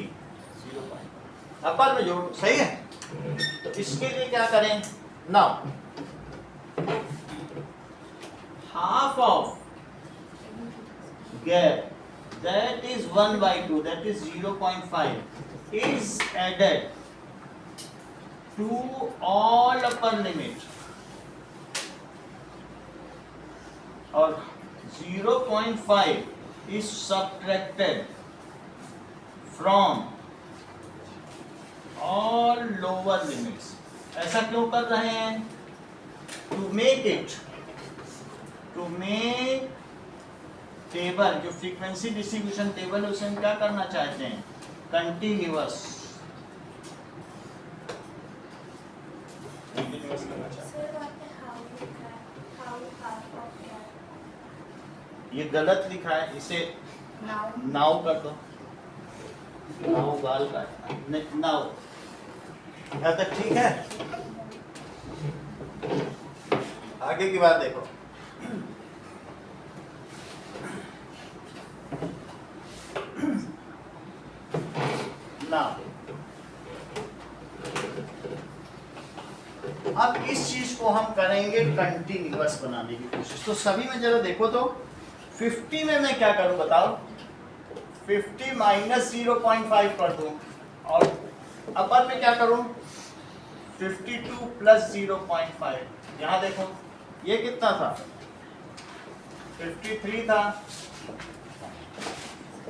0.5 अपर में जोड़ो, सही है। तो इसके लिए क्या करें? Now half of gap, that is 1/2, that is 0.5 is added to all upper limit, और 0.5 is subtracted from all lower limits. ऐसा क्यों कर रहे हैं? टू मेक टेबल, जो फ्रीक्वेंसी डिस्ट्रीब्यूशन टेबल है उसे हम क्या करना चाहते हैं? कंटिन्यूअस करना चाहते हैं। ये गलत लिखा है, इसे नाउ कर दो। नाउ बाल काटना, नाउ। यहाँ तक ठीक है? आगे की बात देखो। नाउ अब इस चीज को हम करेंगे कंटिन्यूअस बनाने की कोशिश। तो सभी में जरा देखो तो 50 में मैं क्या करूं बताओ? 50 माइनस 0.5 कर दूं, और अपर में क्या करूं? 52 प्लस 0.5। यहां देखो ये कितना था? 53 था,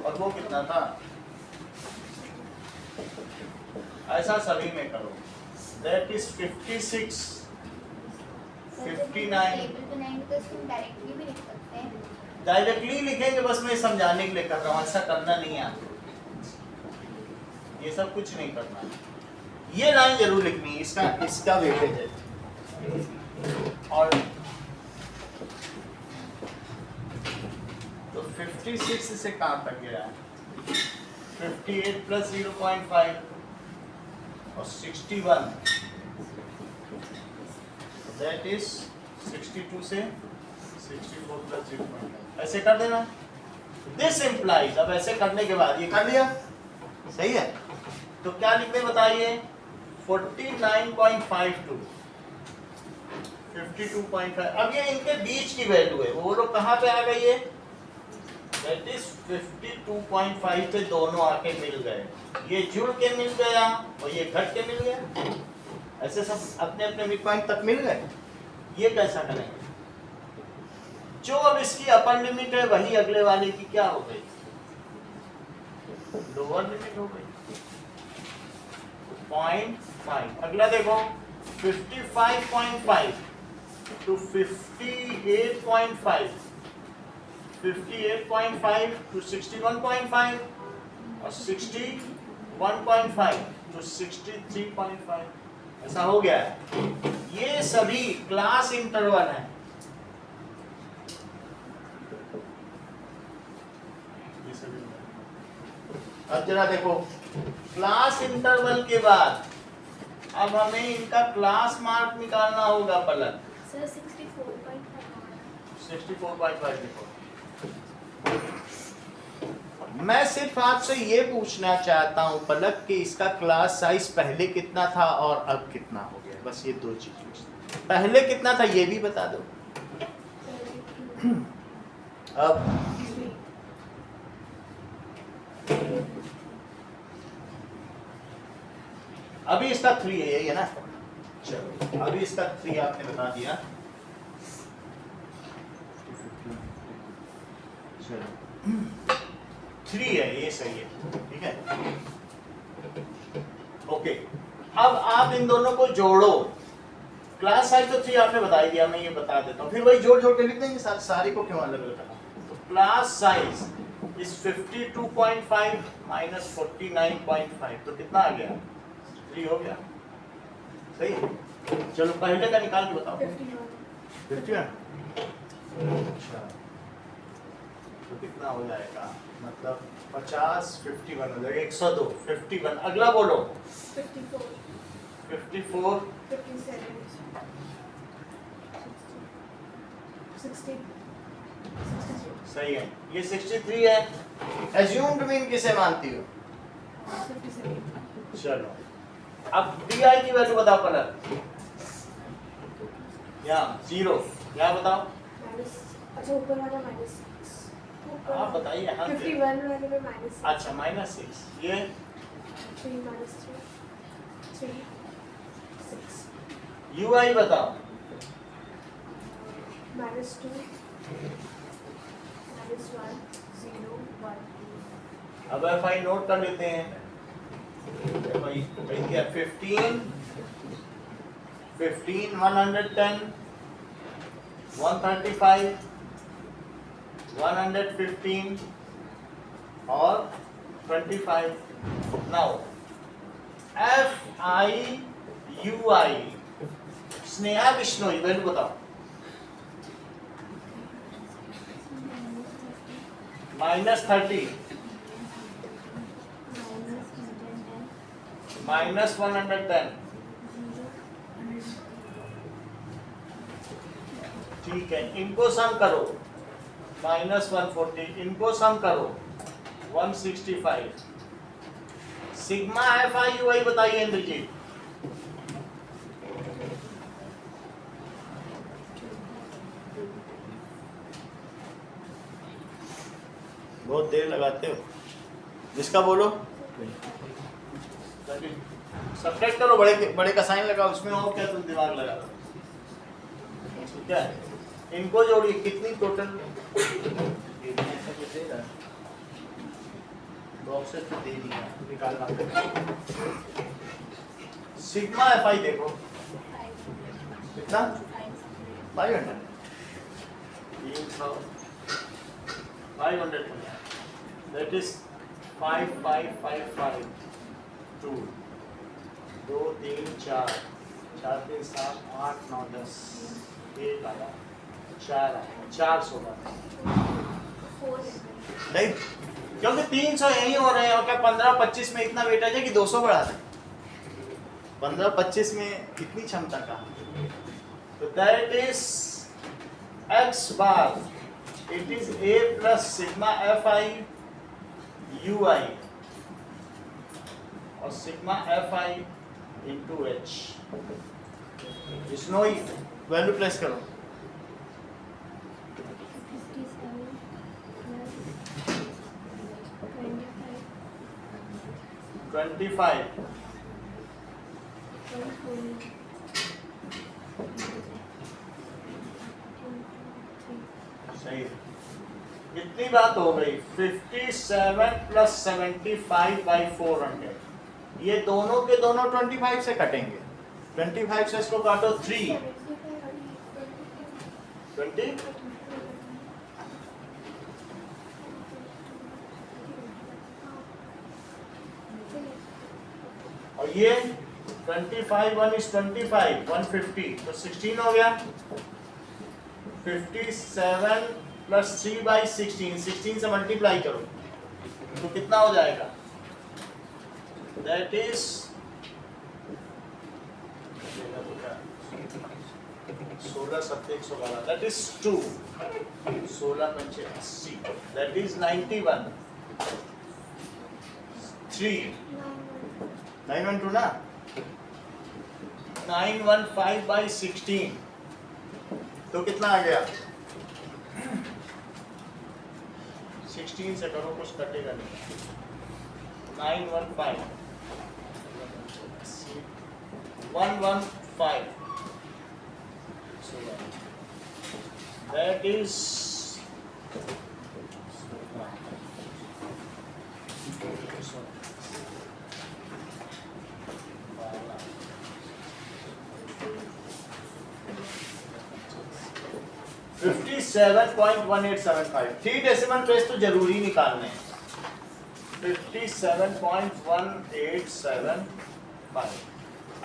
और वो कितना था? ऐसा सभी में करो। That is 56, 59। डायरेक्टली लिखेंगे, बस मैं समझाने के लिए कर रहा हूँ, ऐसा करना नहीं है। ये सब कुछ नहीं करना। ये लाइन जरूर लिखनी है, इसका वेटेज है। और तो 56 से कहाँ तक गया है? 58 प्लस 0.5 और 61, दैट इज 62 से 64 प्लस 0.5। ऐसे कर देना। दिस इम्प्लाइज, अब ऐसे करने के बाद ये कर लिया, सही है? तो क्या लिखते बताइए? 49.52, 52.5। अब ये इनके बीच की वैल्यू है, वो लोग कहाँ पे आ गई है? दैट इज 52.5 पे दोनों आके मिल गए। ये जुड़ के मिल गया और ये घट के मिल गया। ऐसे सब अपने अपने मिड पॉइंट तक मिल गए। ये कैसा करेंगे? जो अब इसकी अपर लिमिट है वही अगले वाले की क्या हो गई? लोअर लिमिट हो गई। 0.5। अगला देखो 55.5 टू 58.5, 58.5 टू 61.5 और 61.5 टू 63.5। ऐसा हो गया है। ये सभी क्लास इंटरवल है। अब जरा देखो, क्लास इंटरवल के बाद अब हमें इनका क्लास मार्क निकालना होगा पलक। सर 64.5 देखो, मैं सिर्फ आपसे ये पूछना चाहता हूं पलक कि इसका क्लास साइज पहले कितना था और अब कितना हो गया। बस ये दो चीज पूछना। पहले कितना था ये भी बता दो। अब अभी इसका 3 है, यही है ना? चलो अभी इसका 3 आपने बता दिया। चलो 3 है, ये सही है, ठीक है। ओके, अब आप इन दोनों को जोड़ो। क्लास साइज तो 3 आपने बता ही दिया, मैं ये बता देता हूँ, फिर वही जोड़ जोड़ के लिख देंगे। सारे को क्यों अलग अलग करना? तो क्लास साइज इस 52.5 माइनस 49.5 तो कितना आ गया? 3 हो गया, सही है। चलो पहले का निकाल के बताओ। 51। अच्छा, तो कितना हो जाएगा? मतलब 50 51 हो जाएगा, 102 51। अगला बोलो 54 54 57 60 63 सही है, ये 63 है। एज्यूम्ड मीन किसे मानती हो? 57 चलो अब डी आई की वैल्यू बताओ कलर। यहाँ 0, यहाँ बताओ। माइनस, अच्छा ऊपर वाला माइनस 6। आप बताइए यहाँ 51 वाले में माइनस। अच्छा -6, ये 3 माइनस 3 6 यू आई बताओ। माइनस 2 माइनस 1 0 1 अब एफ आई नोट कर लेते हैं। 15 15, 110, 135, 115 और 25. Now FIUI Sneha Bishnoi value बताओ. -30, -110. ठीक है, इनको सम करो. -140, इनको सम करो. 165. सिग्मा FIUI बताइए इंद्रजीत. बहुत देर लगाते हो. जिसका बोलो. सब्ट्रैक्ट करो, बड़े का साइन लगाओ. उसमें और क्या तुम दिमाग लगा रहे हो. ठीक है, इनको जोड़िए. कितनी टोटल बॉक्सेस तो दे दिया, निकालना. सिग्मा FI देखो कितना. 500. 500 that is 5555 2 2 3 4 4 3 7 8 9 10 1 आया 4 आया 416. नहीं, क्योंकि 300 यही हो रहे हैं. और क्या 15-25 में इतना वेट आ जाए कि 200 बढ़ा दें. 15-25 में कितनी क्षमता का. तो that is x bar. It is A plus sigma FIUI और sigma FI into H. इसनो वैल्यू प्लेस करो. 25. सही. कितनी बात हो गई. 57 plus 75/400. ये दोनों के दोनों 25 से कटेंगे. 25 से इसको काटो 3 20. और ये 25 1 is 25 150 तो 16 हो गया. 57 प्लस 3/16 16 से मल्टीप्लाई करो तो कितना हो जाएगा. That is 16 7 112. That is 2. 16 5 80. That is 91. 3 912 ना. 915/16 तो कितना आ गया. 16 से करो, कुछ कटेगा नहीं. 915 115. That is 57.1875. 3 डेसिमल प्लेस तो जरूरी निकालने हैं. 57.1875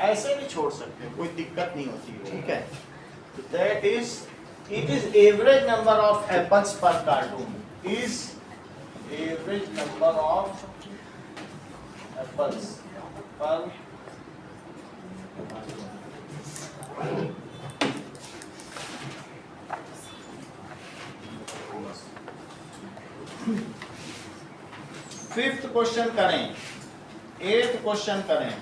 ऐसे भी छोड़ सकते हैं, कोई दिक्कत नहीं होती. ठीक है, that is it is average number of apples per carton. Is average number of apples per 5th question करें, 8th क्वेश्चन करें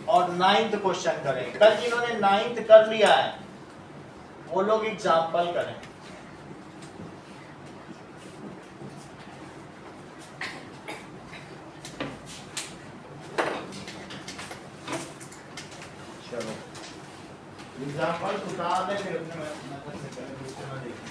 और 9th क्वेश्चन करें. कल जिन्होंने 9th कर लिया है वो लोग एग्जाम्पल करें. चलो एग्जाम्पल उठा दे, फिर अपने मेथड से करें. दूसरे में देखें.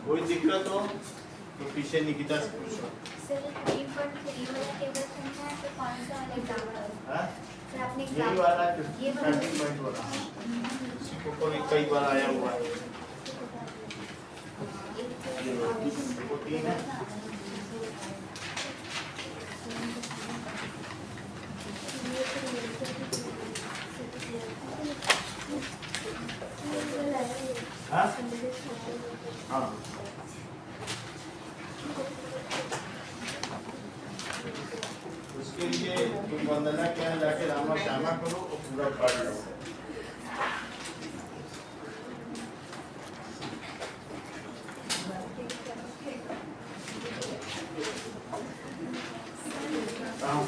कोई दिक्कत हो तो पीछे निकिता से पूछो। सर 3.3 वाला टेबल संख्या है तो कौन सा वाला एग्जाम्पल? हाँ? सर आपने यही वाला ये वाला 13 पॉइंट वाला इसको कोई कई बार आया हुआ है। वो 3 है। हाँ? हाँ। उसके लिए तुम वंदना के यहाँ जाके रामा श्यामा करो और पूरा पढ़ लो। हाँ।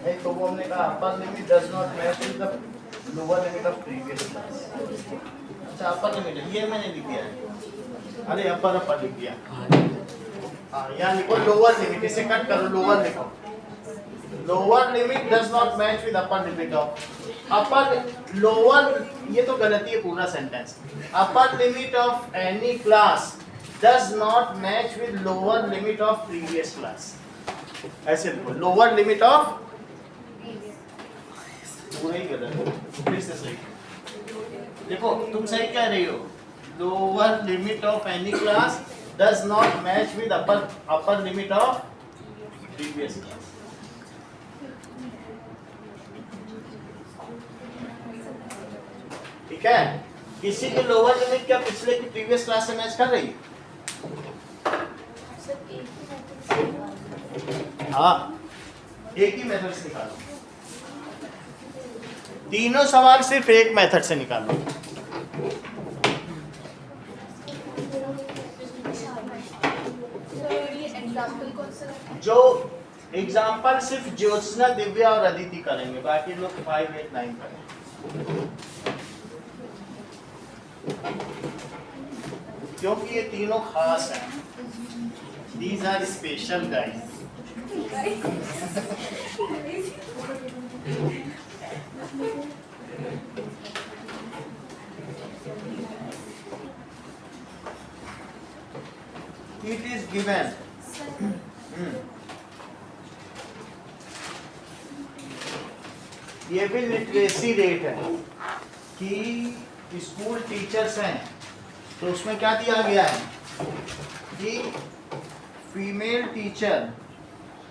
नहीं तो वो हमने कहा upper limit does not match with the lower limit of previous class. अच्छा अपर लिमिट ये मैंने लिख दिया है। अरे अपर लिख दिया। हाँ यहाँ लिखो लोअर लिमिट, इसे कट करो, लोअर लिखो। Lower limit does not match with upper limit of upper lower, ये तो गलती है पूरा sentence. Upper limit of any class does not match with lower limit of previous class. ऐसे लिखो लोअर लिमिट ऑफ, पूरा ही गलत है, फिर से सही देखो, तुम सही कह रही हो। Lower limit of any class does not match with upper limit of previous class. ठीक है, किसी की लोअर लिमिट क्या पिछले की प्रीवियस क्लास से मैच कर रही है? हाँ, एक ही मेथड से निकालो। तीनों सवाल सिर्फ एक मेथड से निकालो। जो एग्जाम्पल सिर्फ ज्योत्सना, दिव्या और अदिति करेंगे, बाकी लोग 5, 8, 9 करेंगे, क्योंकि ये तीनों खास हैं। These are special guys. It is given. ये भी लिटरेसी रेट है कि स्कूल टीचर्स हैं, तो उसमें क्या दिया गया है कि फीमेल टीचर,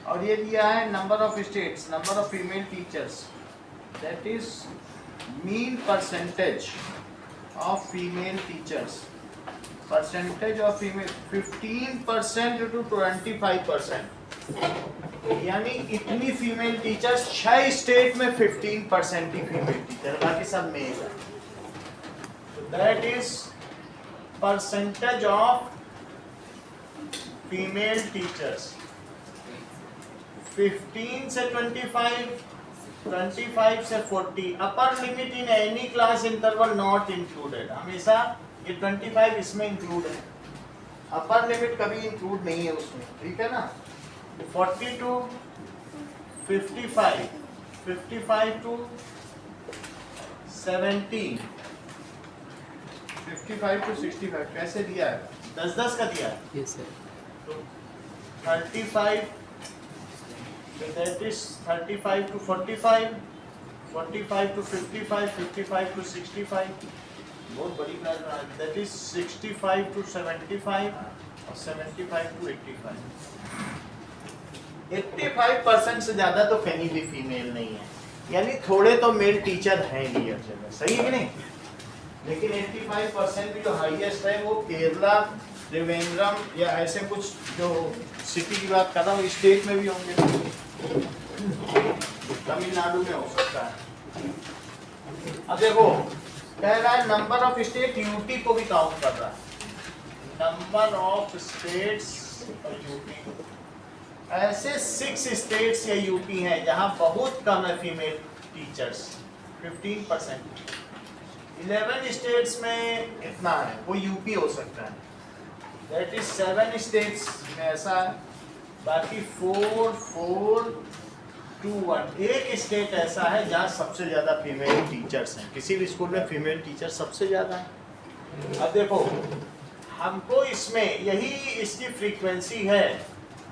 और ये दिया है number of states, number of female teachers, that is mean percentage of female teachers, percentage of female 15% to 25%, यानी इतनी फीमेल टीचर्स 6 स्टेट में 15% ही फीमेल टीचर, बाकी सब मेल है। That is percentage of female teachers 15 से 25, 25 से 40। Upper limit in any class interval not included, हमेशा ये 25 इसमें इंक्लूड है, अपर लिमिट कभी इंक्लूड नहीं है उसमें, ठीक है ना। 40 to 55, 55 to 70, 55 to 65 कैसे दिया है? 10-10 का दिया है। Yes sir. 35, that is 35 to 45, 45 to 55, 55 to 65, बहुत बड़ी क्लास है, that is 65 to 75 और 75 to 85। 85% से ज़्यादा तो कहीं भी फीमेल नहीं है, यानी थोड़े तो मेल टीचर हैं ही हर जगह, सही है कि नहीं? लेकिन 85% भी जो हाईएस्ट है वो केरला, त्रिवेंद्रम या ऐसे कुछ जो सिटी की बात कर रहा हूँ, स्टेट में भी होंगे। तमिलनाडु में हो सकता है। अब देखो कह रहा है नंबर ऑफ स्टेट यूटी को भी काउंट कर रहा है, नंबर ऑफ स्टेट्स और यूटी। ऐसे 6 स्टेट्स या यूटी हैं जहां बहुत कम है फीमेल टीचर्स, 15%। 11 स्टेट्स में इतना है, वो यूपी हो सकता है, दैट इज 7 स्टेट्स में ऐसा है। बाकी 4, 4, 2, 1 एक स्टेट ऐसा है जहाँ सबसे ज़्यादा फीमेल टीचर्स हैं, किसी भी स्कूल में फीमेल टीचर सबसे ज़्यादा है। अब देखो हमको इसमें यही इसकी फ्रीक्वेंसी है,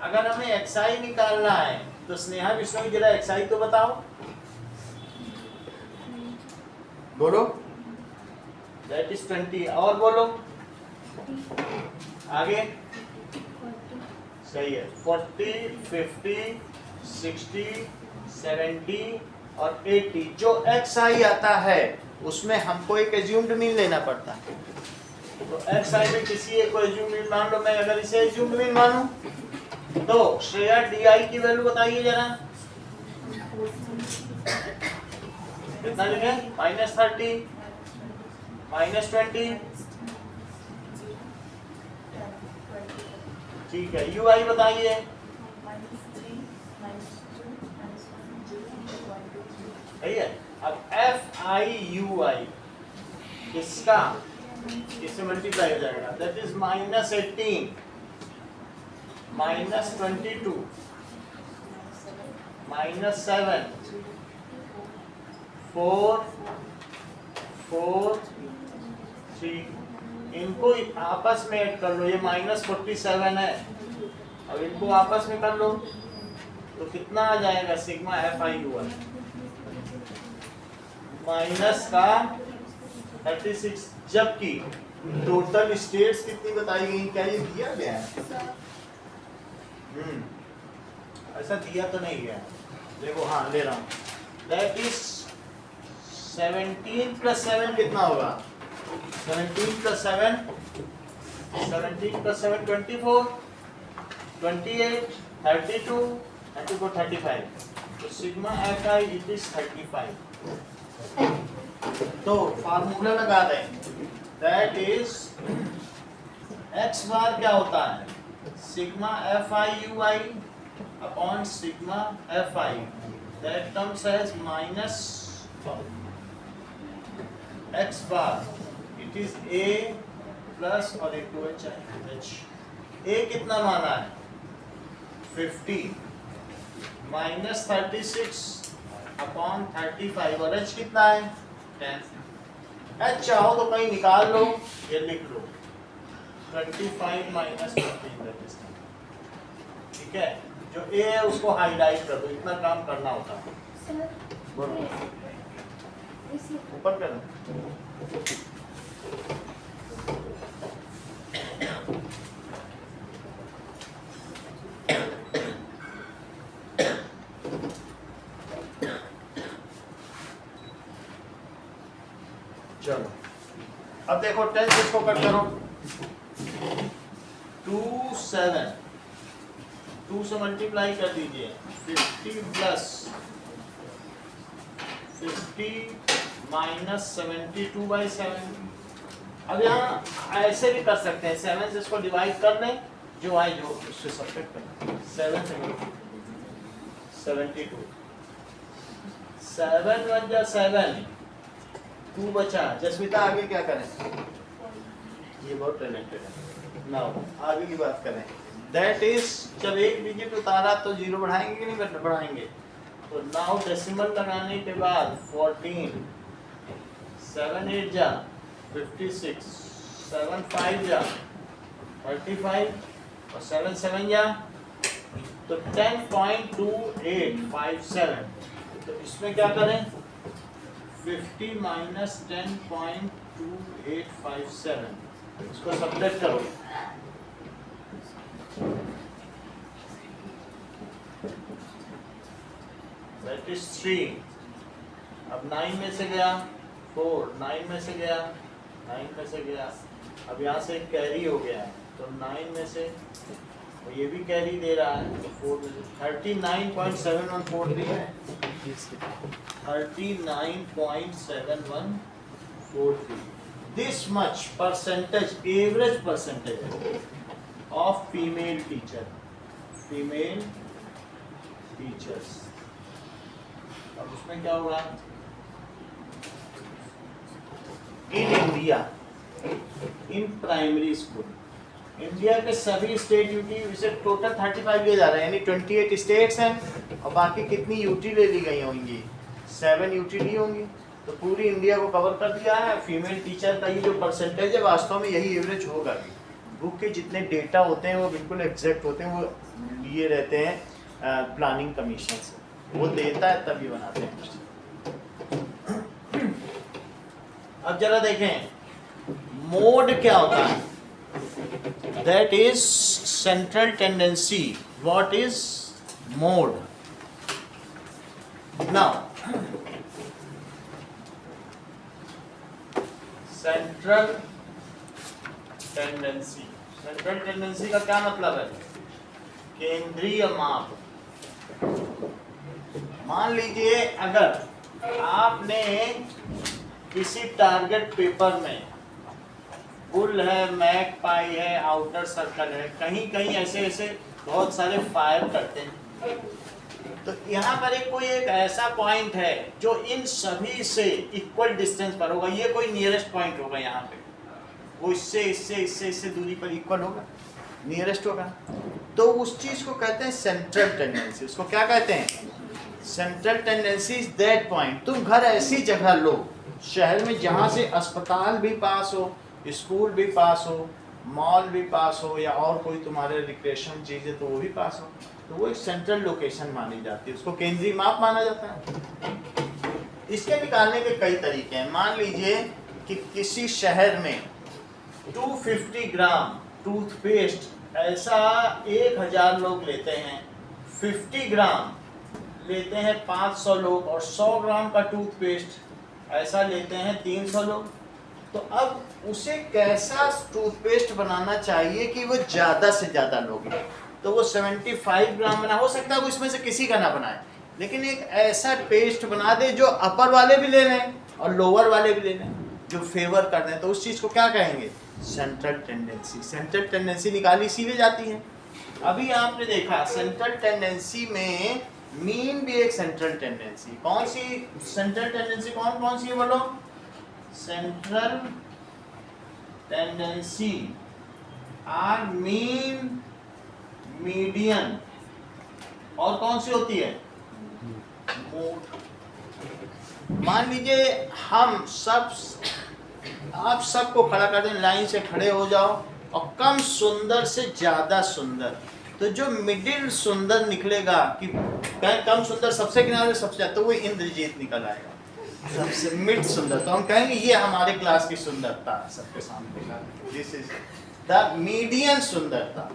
अगर हमें एक्साई निकालना है तो स्नेहा विश्व जरा एक्साई तो बताओ, बोलो। दैट इज 20 और बोलो आगे। सही है, 40, 50, 60, 70 और 80 जो एक्स आई आता है उसमें हमको एक एज्यूम्ड मीन लेना पड़ता है। तो एक्स आई में किसी एक को एज्यूम्ड मीन मान लो, मैं अगर इसे एज्यूम्ड मीन मानूं तो श्रेया डी आई की वैल्यू बताइए जरा, कितना लिखे? -30, -20, ठीक है। यू आई बताइए, सही है। अब एफ आई यू आई इसका इससे मल्टीप्लाई हो जाएगा, दैट इज -18, -22, -7, 4, 4, 3। इनको आपस में ऐड कर लो, ये -47 है, अब इनको आपस में कर लो तो कितना आ जाएगा? Sigma F i u I minus का 36, जबकि टोटल स्टेट्स कितनी बताई गई? क्या ये दिया गया है? ऐसा दिया तो नहीं गया, देखो हाँ ले रहा हूँ। दैट इज 17 + 7 कितना होगा? 17 + 7 24, 28, 32 and to go 35, तो sigma F I it is 35। तो फार्मूला लगा दें, दैट इज एक्स बार क्या होता है? Sigma F i u i upon sigma F i, that comes as minus x bar, it is a plus और एक to H H. ए कितना माना है? 50 -36 अपॉन 35 और एच कितना है? 10। एच चाहो तो कहीं निकाल लो, ये लिख लो 25 - 15, ठीक है। जो ए है उसको हाईलाइट कर दो, इतना काम करना होता है। बोलो ऊपर कर। चलो अब देखो 10 इसको कट करो, 2, 7, 2 से मल्टीप्लाई कर दीजिए, 50 + 50 - 72/7। अब यहाँ ऐसे भी कर सकते हैं, 7 से इसको डिवाइड कर लें, जो आए जो उससे सब्ट्रैक्ट करें। 7 से 72, 7 × 1 = 7, 2 बचा। जसमिता आगे क्या करें? ये बहुत टैलेंटेड है। नाउ आगे की बात करें, दैट इज जब एक डिजिट उतारा तो 0 बढ़ाएंगे कि नहीं बढ़ाएंगे? तो नाउ डेसिमल लगाने के बाद 14, 7 8 जा 56, 7 5 जा 35 और 7 7 जा तो 10.2857। तो इसमें क्या करें? 50 - 10.2857, इसको सब्ट्रैक्ट करो। That is 3। अब 9 में से गया 4, 9 में से गया 9 में से गया, अब यहाँ से कैरी हो गया तो 9 में से, और ये भी कैरी दे रहा है तो 4 में से 39.714 है। Yes, sir. 39.7143. This much percentage, average percentage of female teachers. अब उसमें क्या होगा? In India, in primary school, India के सभी स्टेट यूटी इसे टोटल 35 लिए जा रहे हैं, यानी 28 स्टेट्स हैं और बाकी कितनी यूटी ले ली गई होंगी? 7 यूटी ली होंगी। तो पूरी इंडिया को कवर कर दिया है। फीमेल टीचर का ये जो परसेंटेज है वास्तव में यही एवरेज होगा भी। बुक के जितने डेटा होते हैं वो बिल्कुल एग्जैक्ट होते हैं, वो लिए रहते हैं प्लानिंग कमीशन से, वो देता है तभी बनाते हैं। अब जरा देखें मोड क्या होता है। That is central tendency. What is mode? Now, central tendency. Central tendency का क्या मतलब है? केंद्रीय माप। मान लीजिए अगर आपने किसी टारगेट पेपर में बुल है, मैक पाई है, आउटर सर्कल है, कहीं कहीं ऐसे ऐसे बहुत सारे फायर करते हैं। तो यहाँ पर कोई एक ऐसा पॉइंट है जो इन सभी से इक्वल डिस्टेंस पर होगा। ये कोई नियरेस्ट पॉइंट होगा, यहाँ पे वो इससे दूरी पर इक्वल होगा, नियरेस्ट होगा। तो उस चीज़ को कहते हैं सेंट्रल टेंडेंसी। उसको क्या कहते हैं? Central tendency is that point. तुम घर ऐसी जगह लो शहर में जहाँ से अस्पताल भी पास हो, स्कूल भी पास हो, मॉल भी पास हो, या और कोई तुम्हारे रिक्रिएशन चीज़ है तो वो भी पास हो, तो वो एक सेंट्रल लोकेशन मानी जाती है, उसको केंद्रीय माप माना जाता है। इसके निकालने के कई तरीके हैं। मान लीजिए कि किसी शहर में 250 ग्राम टूथपेस्ट ऐसा 1000 लोग लेते हैं, 50 ग्राम लेते हैं 500 लोग, और 100 ग्राम का टूथपेस्ट ऐसा लेते हैं 300 लोग। तो अब उसे कैसा टूथपेस्ट बनाना चाहिए कि वो ज़्यादा से ज़्यादा लोग लें? तो वो 75 ग्राम बना, हो सकता है वो इसमें से किसी का ना बनाए, लेकिन एक ऐसा पेस्ट बना दे जो अपर वाले भी ले लें और लोअर वाले भी ले लें, जो फेवर कर दें। तो उस चीज़ को क्या कहेंगे? Central tendency. सेंट्रल टेंडेंसी निकाली इसीलिए जाती है। अभी आपने देखा सेंट्रल टेंडेंसी में मीन भी एक सेंट्रल टेंडेंसी। कौन सी सेंट्रल टेंडेंसी कौन सी है बोलो? Central tendency are mean, median, और कौन सी होती है? मोड। मान लीजिए हम सब, आप सबको खड़ा कर दें, लाइन से खड़े हो जाओ और कम सुंदर से ज्यादा सुंदर, तो जो मिडिल सुंदर निकलेगा कि कम सुंदर सबसे किनारे सबसे ज्यादा, तो वो इंद्रजीत निकल आएगा। सबसे मिड सुंदर तो हम कहेंगे ये हमारे क्लास की सुंदरता सबके सामने, दिस इज द मीडियन सुंदरता।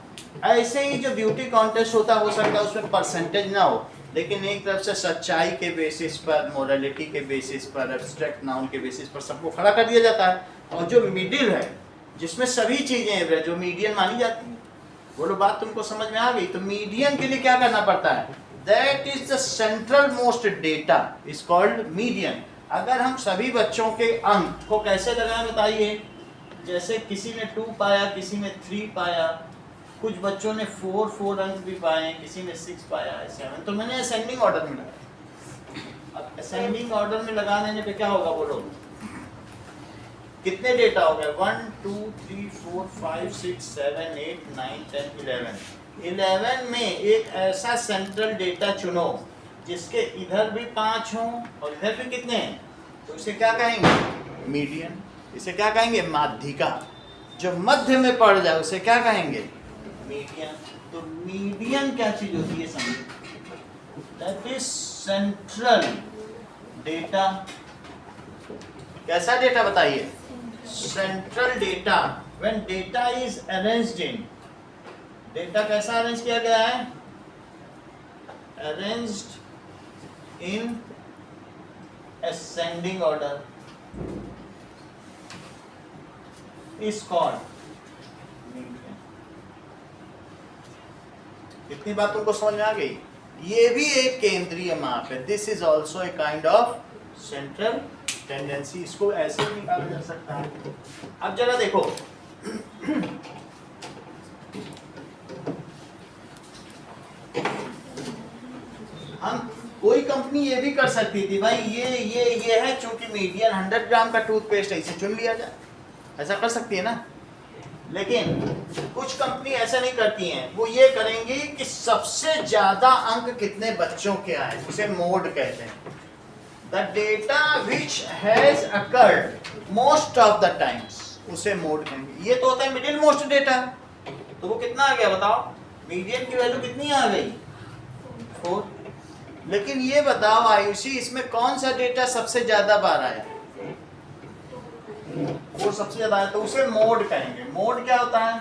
ऐसे ही जो ब्यूटी कॉन्टेस्ट होता हो सकता है उसमें परसेंटेज ना हो, लेकिन एक तरफ से सच्चाई के बेसिस पर, मोरालिटी के बेसिस पर, एब्स्ट्रैक्ट नाउन के बेसिस पर सबको खड़ा कर दिया जाता है। और जो मिडिल है जिसमें सभी चीजें एवरेज, जो मीडियन मानी जाती है। बोलो बात तुमको समझ में आ गई? तो मीडियन के लिए क्या करना पड़ता है? That is the central most data is called median. अगर हम सभी बच्चों के अंक को कैसे लगाएं बताइए? जैसे किसी ने 2 पाया, किसी ने 3 पाया, कुछ बच्चों ने 4 अंक भी पाए, किसी ने 6 पाया, 7, तो मैंने असेंडिंग ऑर्डर में लगाया। अब असेंडिंग ऑर्डर में लगाने पे क्या होगा बोलो? कितने डेटा हो गए? 1 2 3 4 5 6 7 8 9 10 11। 11 में एक ऐसा सेंट्रल डेटा चुनो जिसके इधर भी 5 हों और इधर भी कितने हैं, तो इसे क्या कहेंगे? मीडियन। इसे क्या कहेंगे? माध्यिका। जो मध्य में पड़ जाए उसे क्या कहेंगे? मीडियन। तो मीडियन क्या चीज होती है समझो? That is central data. कैसा डेटा बताइए? Central data. When data is arranged in, data कैसा अरेंज किया गया है? Arranged in ascending order is called median। इतनी बात तुमको समझ में आ गई? ये भी एक केंद्रीय माप है। This is also a kind of central tendency. इसको ऐसे भी निकाला जा सकता है। अब जरा देखो, हम कोई कंपनी ये भी कर सकती थी भाई, ये है चूंकि मीडियन 100 ग्राम का टूथपेस्ट है, इसे चुन लिया जाए, ऐसा कर सकती है ना। लेकिन कुछ कंपनी ऐसा नहीं करती हैं, वो ये करेंगी कि सबसे ज्यादा अंक कितने बच्चों के आए, उसे मोड कहते हैं। The data which has occurred most of the times, उसे मोड कहेंगे। ये तो होता है मिडिल मोस्ट डेटा। तो वो कितना आ गया बताओ, मीडियन की वैल्यू कितनी आ गई 4। लेकिन ये बताओ आयुषी, इसमें कौन सा डेटा सबसे ज्यादा बार आया, वो सबसे ज्यादा है, तो उसे मोड कहेंगे। मोड क्या होता है,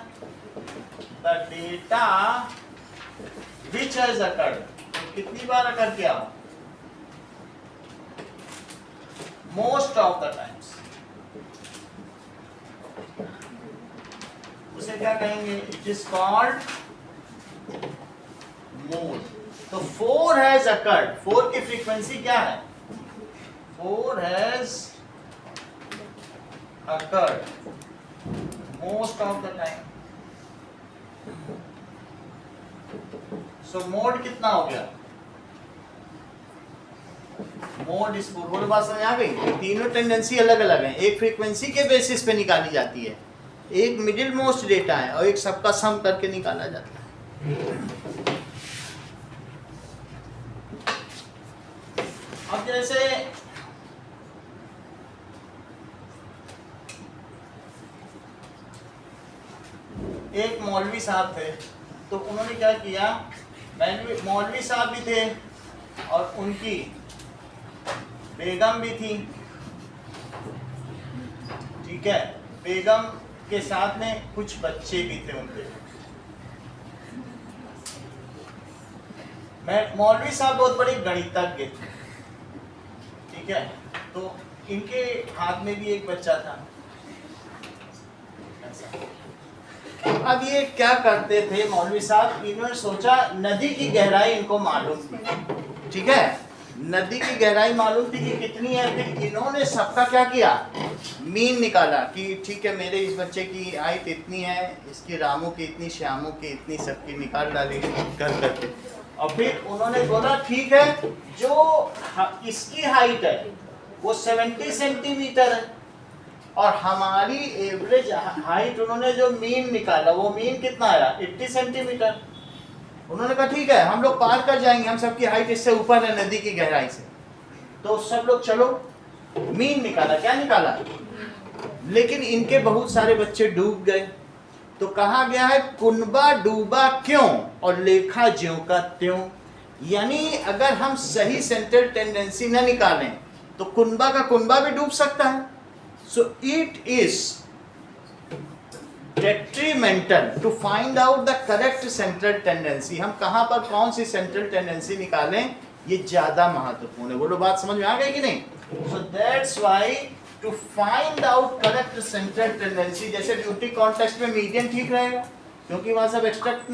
the data which has occurred, कितनी बार अकर किया, मोस्ट ऑफ द टाइम्स, उसे क्या कहेंगे, इट इज कॉल्ड मोड। तो 4 हैज अकर्ड, 4 की फ्रीक्वेंसी क्या है, 4 has occurred most of the time. So mode कितना हो गया, मोड इस बोलो, बात समझ आ गई। तीनों टेंडेंसी अलग अलग हैं, एक फ्रीक्वेंसी के बेसिस पे निकाली जाती है, एक मिडिल मोस्ट डेटा है, और एक सबका सम करके निकाला जाता है। अब जैसे एक मौलवी साहब थे, तो उन्होंने क्या किया, मौलवी साहब भी थे और उनकी बेगम भी थी, ठीक है, बेगम के साथ में कुछ बच्चे भी थे उनके। मौलवी साहब बहुत बड़े गणितज्ञ थे, ठीक है, तो इनके हाथ में भी एक बच्चा था। अब ये क्या करते थे मौलवी साहब, इन्होंने सोचा नदी की गहराई इनको मालूम थी, ठीक है, नदी की गहराई मालूम थी कि कितनी है। फिर इन्होंने सबका क्या किया, मीन निकाला कि ठीक है मेरे इस बच्चे की हाइट इतनी है, इसकी रामू की इतनी, श्यामू की इतनी, सबकी निकाल डाली कर करके। और फिर उन्होंने बोला ठीक है, जो इसकी हाइट है वो 70 सेंटीमीटर है, और हमारी एवरेज हाइट उन्होंने जो मीन निकाला, वो मीन कितना आया 80 सेंटीमीटर। उन्होंने कहा ठीक है हम लोग पार कर जाएंगे, हम सबकी हाइट इससे ऊपर है नदी की गहराई से। तो सब लोग चलो मीन निकाला, क्या निकाला, लेकिन इनके बहुत सारे बच्चे डूब गए। तो कहा गया है कुनबा डूबा क्यों और लेखा ज्यों का त्यों, यानी अगर हम सही सेंट्रल टेंडेंसी न निकालें तो कुनबा का कुनबा भी डूब सकता है। So it is detrimental to find out the correct central tendency। हम कहाँ पर कौन सी central tendency निकालें, ये ज्यादा महत्वपूर्ण है। बोलो बात समझ में आ गई कि नहीं। So that's why to find out correct central tendency, जैसे ड्यूटी कॉन्टेक्स्ट में मीडियन ठीक रहेगा क्योंकि वहाँ सब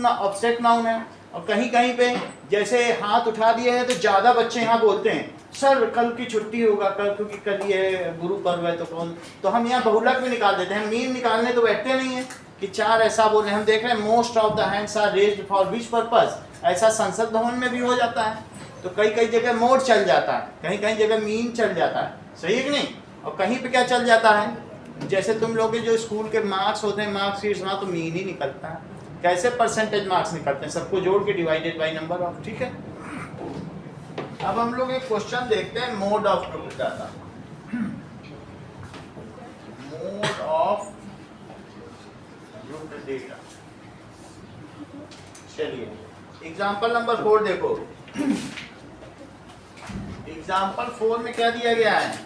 ऑब्स्ट्रैक्ट नाउन है, और कहीं कहीं पे जैसे हाथ उठा दिए हैं तो ज्यादा बच्चे यहाँ बोलते हैं सर कल की छुट्टी होगा, कल क्योंकि कल ये गुरु पर्व है, तो कौन, तो हम यहाँ बहुलक भी निकाल देते हैं। मीन निकालने तो बैठते नहीं है कि 4 ऐसा बोले, हम देख रहे हैं most of the hands are raised for which purpose, ऐसा संसद भवन में भी हो जाता है। तो कई कई जगह मोड चल जाता है, कहीं कहीं जगह मीन चल जाता है, सही है कि नहीं। और कहीं पे क्या चल जाता है, जैसे तुम लोग के जो स्कूल के मार्क्स होते हैं, मार्कशीट्स, वहाँ तो मीन ही निकलता है। कैसे परसेंटेज मार्क्स निकलते हैं, सबको जोड़ के डिवाइडेड बाई नंबर ऑफ, ठीक है। अब हम लोग एक क्वेश्चन देखते हैं mode of group data, mode of group data. चलिए एग्जांपल नंबर 4 देखो। एग्जांपल 4 में क्या दिया गया है,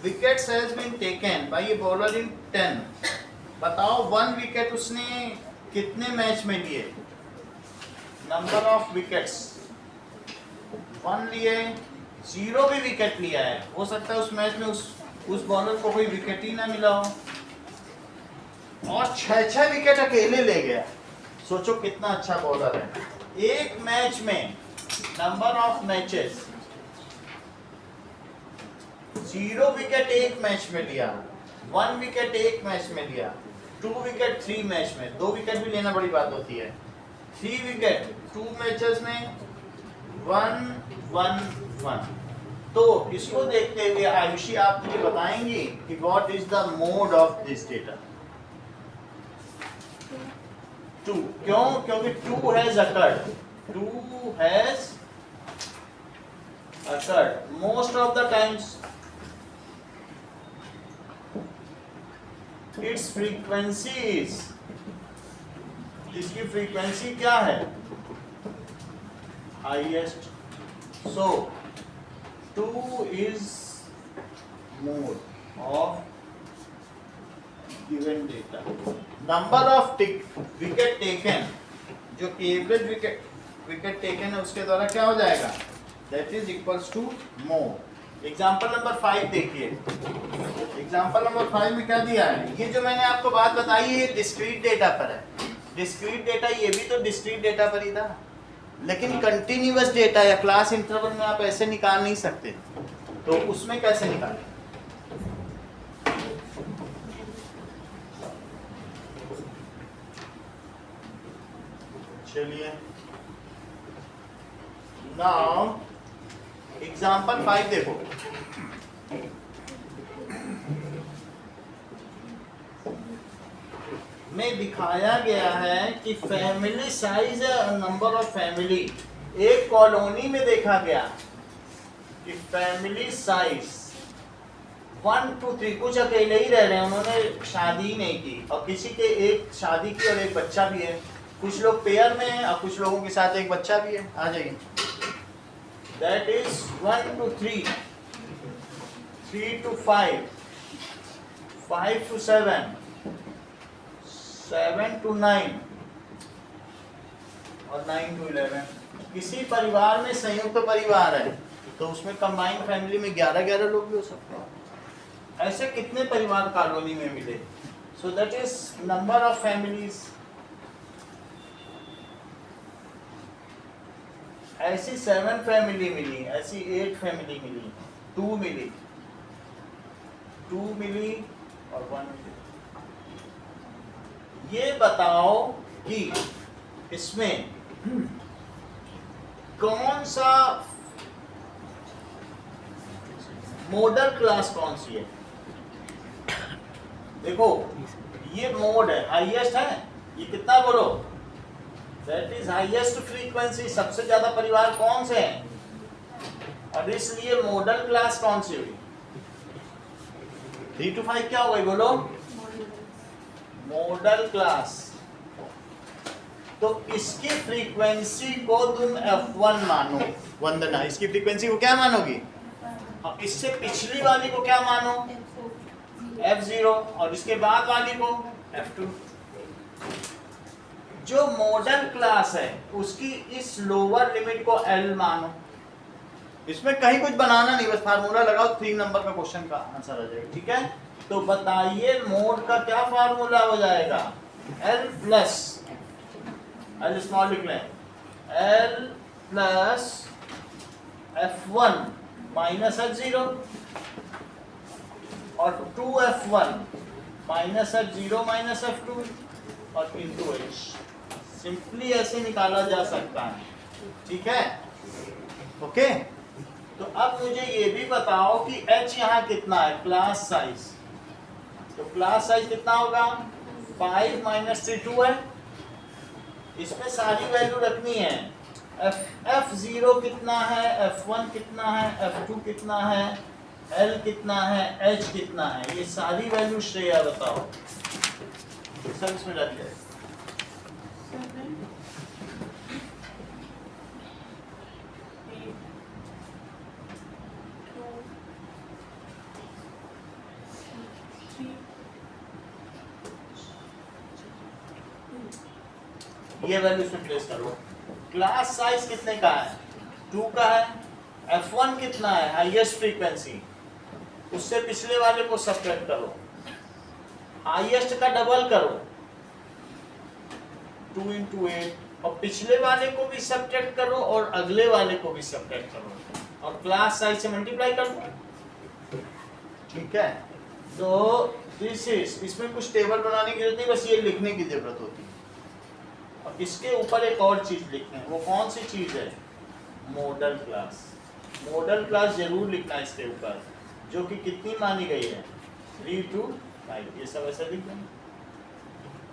wickets has been taken by a bowler in 10। बताओ 1 विकेट उसने कितने मैच में लिए, नंबर ऑफ विकेट्स 1 लिए, 0 भी विकेट लिया है, हो सकता है उस मैच में उस बॉलर को कोई विकेट ही ना मिला हो, और 6 विकेट अकेले ले गया। सोचो कितना अच्छा बॉलर है। एक मैच में नंबर ऑफ मैचेस, 0 विकेट एक मैच में लिया, 1 विकेट एक मैच में लिया, 2 विकेट 3 मैच में, 2 विकेट भी लेना बड़ी बात होती है, 3 विकेट 2 मैचेस में, 1 1 1। तो इसको देखते हुए आयुषी आप मुझे बताएंगी कि what is the mode of this data. 2 क्यों? क्योंकि 2 has occurred, 2 has occurred most of the times. It's frequency is, इसकी फ्रीक्वेंसी क्या है? Highest. So 2 is mode of given data. Number of wicket taken, जो कि एवरेज विकेट टेकन है उसके द्वारा क्या हो जाएगा? That is equals to mode. Example number 5 देखिए। एग्जाम्पल नंबर 5 में क्या दिया है? ये जो मैंने आपको बात बताई है डिस्क्रीट डेटा पर है। डिस्क्रीट डेटा ये भी तो डिस्क्रीट डेटा पर ही था, लेकिन कंटिन्यूअस डेटा या क्लास इंटरवल में आप ऐसे निकाल नहीं सकते, तो उसमें कैसे निकालें? चलिए नाउ एग्जाम्पल 5 देखो। में दिखाया गया है कि फैमिली साइज है, नंबर ऑफ फैमिली। एक कॉलोनी में देखा गया कि फैमिली साइज 1 2 3, कुछ अकेले ही रह रहे हैं, उन्होंने शादी नहीं की, और किसी के एक शादी की और एक बच्चा भी है। कुछ लोग पेयर में हैं और कुछ लोगों के साथ एक बच्चा भी है। आ जाइए। That is 1 to 3, 3 to 5, 5 to 7, 7 to 9 और 9 to 11। किसी परिवार में संयुक्त परिवार है तो उसमें कंबाइंड फैमिली में 11 लोग भी हो सकते हैं। ऐसे कितने परिवार कॉलोनी में मिले? So that is number of families. ऐसी 7 फैमिली मिली, ऐसी 8 फैमिली मिली, 2 मिली, 2 मिली और 1 मिली। ये बताओ कि इसमें कौन सा मॉडल क्लास कौन सी है? देखो ये मोड है, हाईएस्ट है, ये कितना बोलो? That is highest frequency. सबसे ज्यादा परिवार कौन से हैं? और इसलिए मॉडल क्लास कौन सी हुई? 3 to 5 क्या हो गई बोलो? Model class. तो इसकी फ्रीक्वेंसी को तुम F1 मानो। वंदना, इसकी फ्रीक्वेंसी को क्या मानोगी? और इससे पिछली वाली को क्या मानो? F0, और इसके बाद वाली को F2। जो मॉडल क्लास है उसकी इस लोअर लिमिट को L मानो। इसमें कहीं कुछ बनाना नहीं, बस फार्मूला लगाओ, 3 नंबर का क्वेश्चन का आंसर आ जाएगा। ठीक है, तो बताइए मोड का क्या फार्मूला हो जाएगा? L प्लस L स्मॉल लिख लें, L plus F1 minus F0 और 2F1 minus F0 minus F2 और इंटू H। सिंपली ऐसे निकाला जा सकता है। ठीक है, ओके। तो अब मुझे ये भी बताओ कि H यहाँ कितना है? Class size. तो क्लास साइज कितना होगा? 5 माइनस 3 2 है। इसमें सारी वैल्यू रखनी है। F0 कितना है, F1 कितना है, F2 कितना है, L कितना है, H कितना है, ये सारी वैल्यू श्रेया बताओ। सब इसमें रख जाए। ये वैल्यू इसमें प्लेस करो। क्लास साइज कितने का है? 2 का है। F1 कितना है? हाईएस्ट फ्रीक्वेंसी, उससे पिछले वाले को सब्ट्रैक्ट करो, हाईएस्ट का डबल करो, 2 into 8 और पिछले वाले को भी सब्ट्रैक्ट करो और अगले वाले को भी सब्ट्रैक्ट करो और क्लास साइज से मल्टीप्लाई कर दो। ठीक है, तो दिस इज, इसमें कुछ टेबल बनाने की जरूरत नहीं, बस ये लिखने की जरूरत होती है। और इसके ऊपर एक और चीज लिखते हैं, वो कौन सी चीज है? Model class. मॉडल क्लास जरूर लिखना है इसके ऊपर, जो कि कितनी मानी गई है? 3 to 5। ये सब ऐसे लिख देंगे,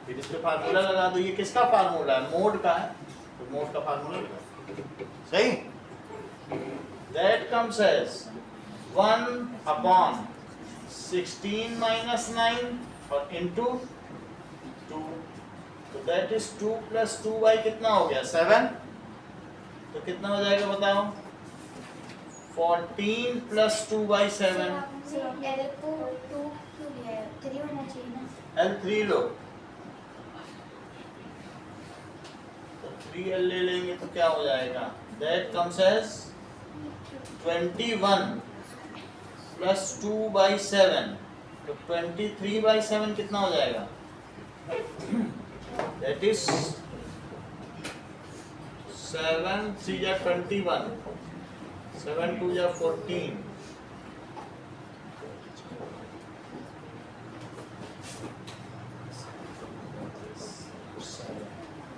फिर इस पे फार्मूला लगा दो। ये किसका फार्मूला है? मोड का है, तो मोड का फार्मूला लगा। सही, दैट कम्स एज 1/16 - 9 और इनटू 2, तो दैट इज 2 + 2 बाई कितना हो गया? 7। तो कितना हो जाएगा बताओ? 14 + 2 बाई 7। L को 2 क्यों लिया है? 3 होना चाहिए ना। L3 लो, तो 3L ले लेंगे तो क्या हो जाएगा? दैट कम्स एज 21 + 2 बाई 7, तो 23 बाई 7 कितना हो जाएगा? That is 7 × 3 = 21, 7 × 2 = 14,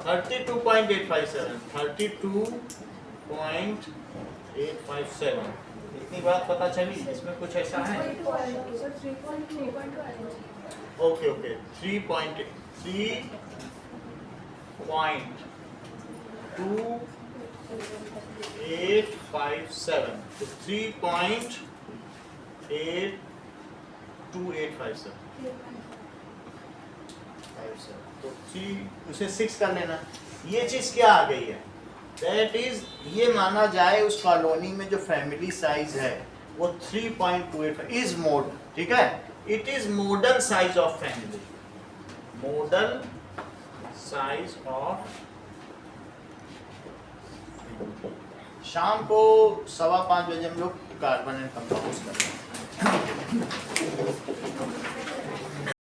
32.857, 32.857। इतनी बात पता चली, इसमें कुछ ऐसा है? ओके ओके, 3.2857, तो 3.8287, तो 3 उसे 6 कर लेना। ये चीज क्या आ गई है? दैट इज, ये माना जाए उस कॉलोनी में जो फैमिली साइज है वो 3.28 इज मोड। ठीक है, it is model size of family, model size of. शाम को 5:15 बजे हम लोग कार्बन एंड कंपाउंड्स करेंगे।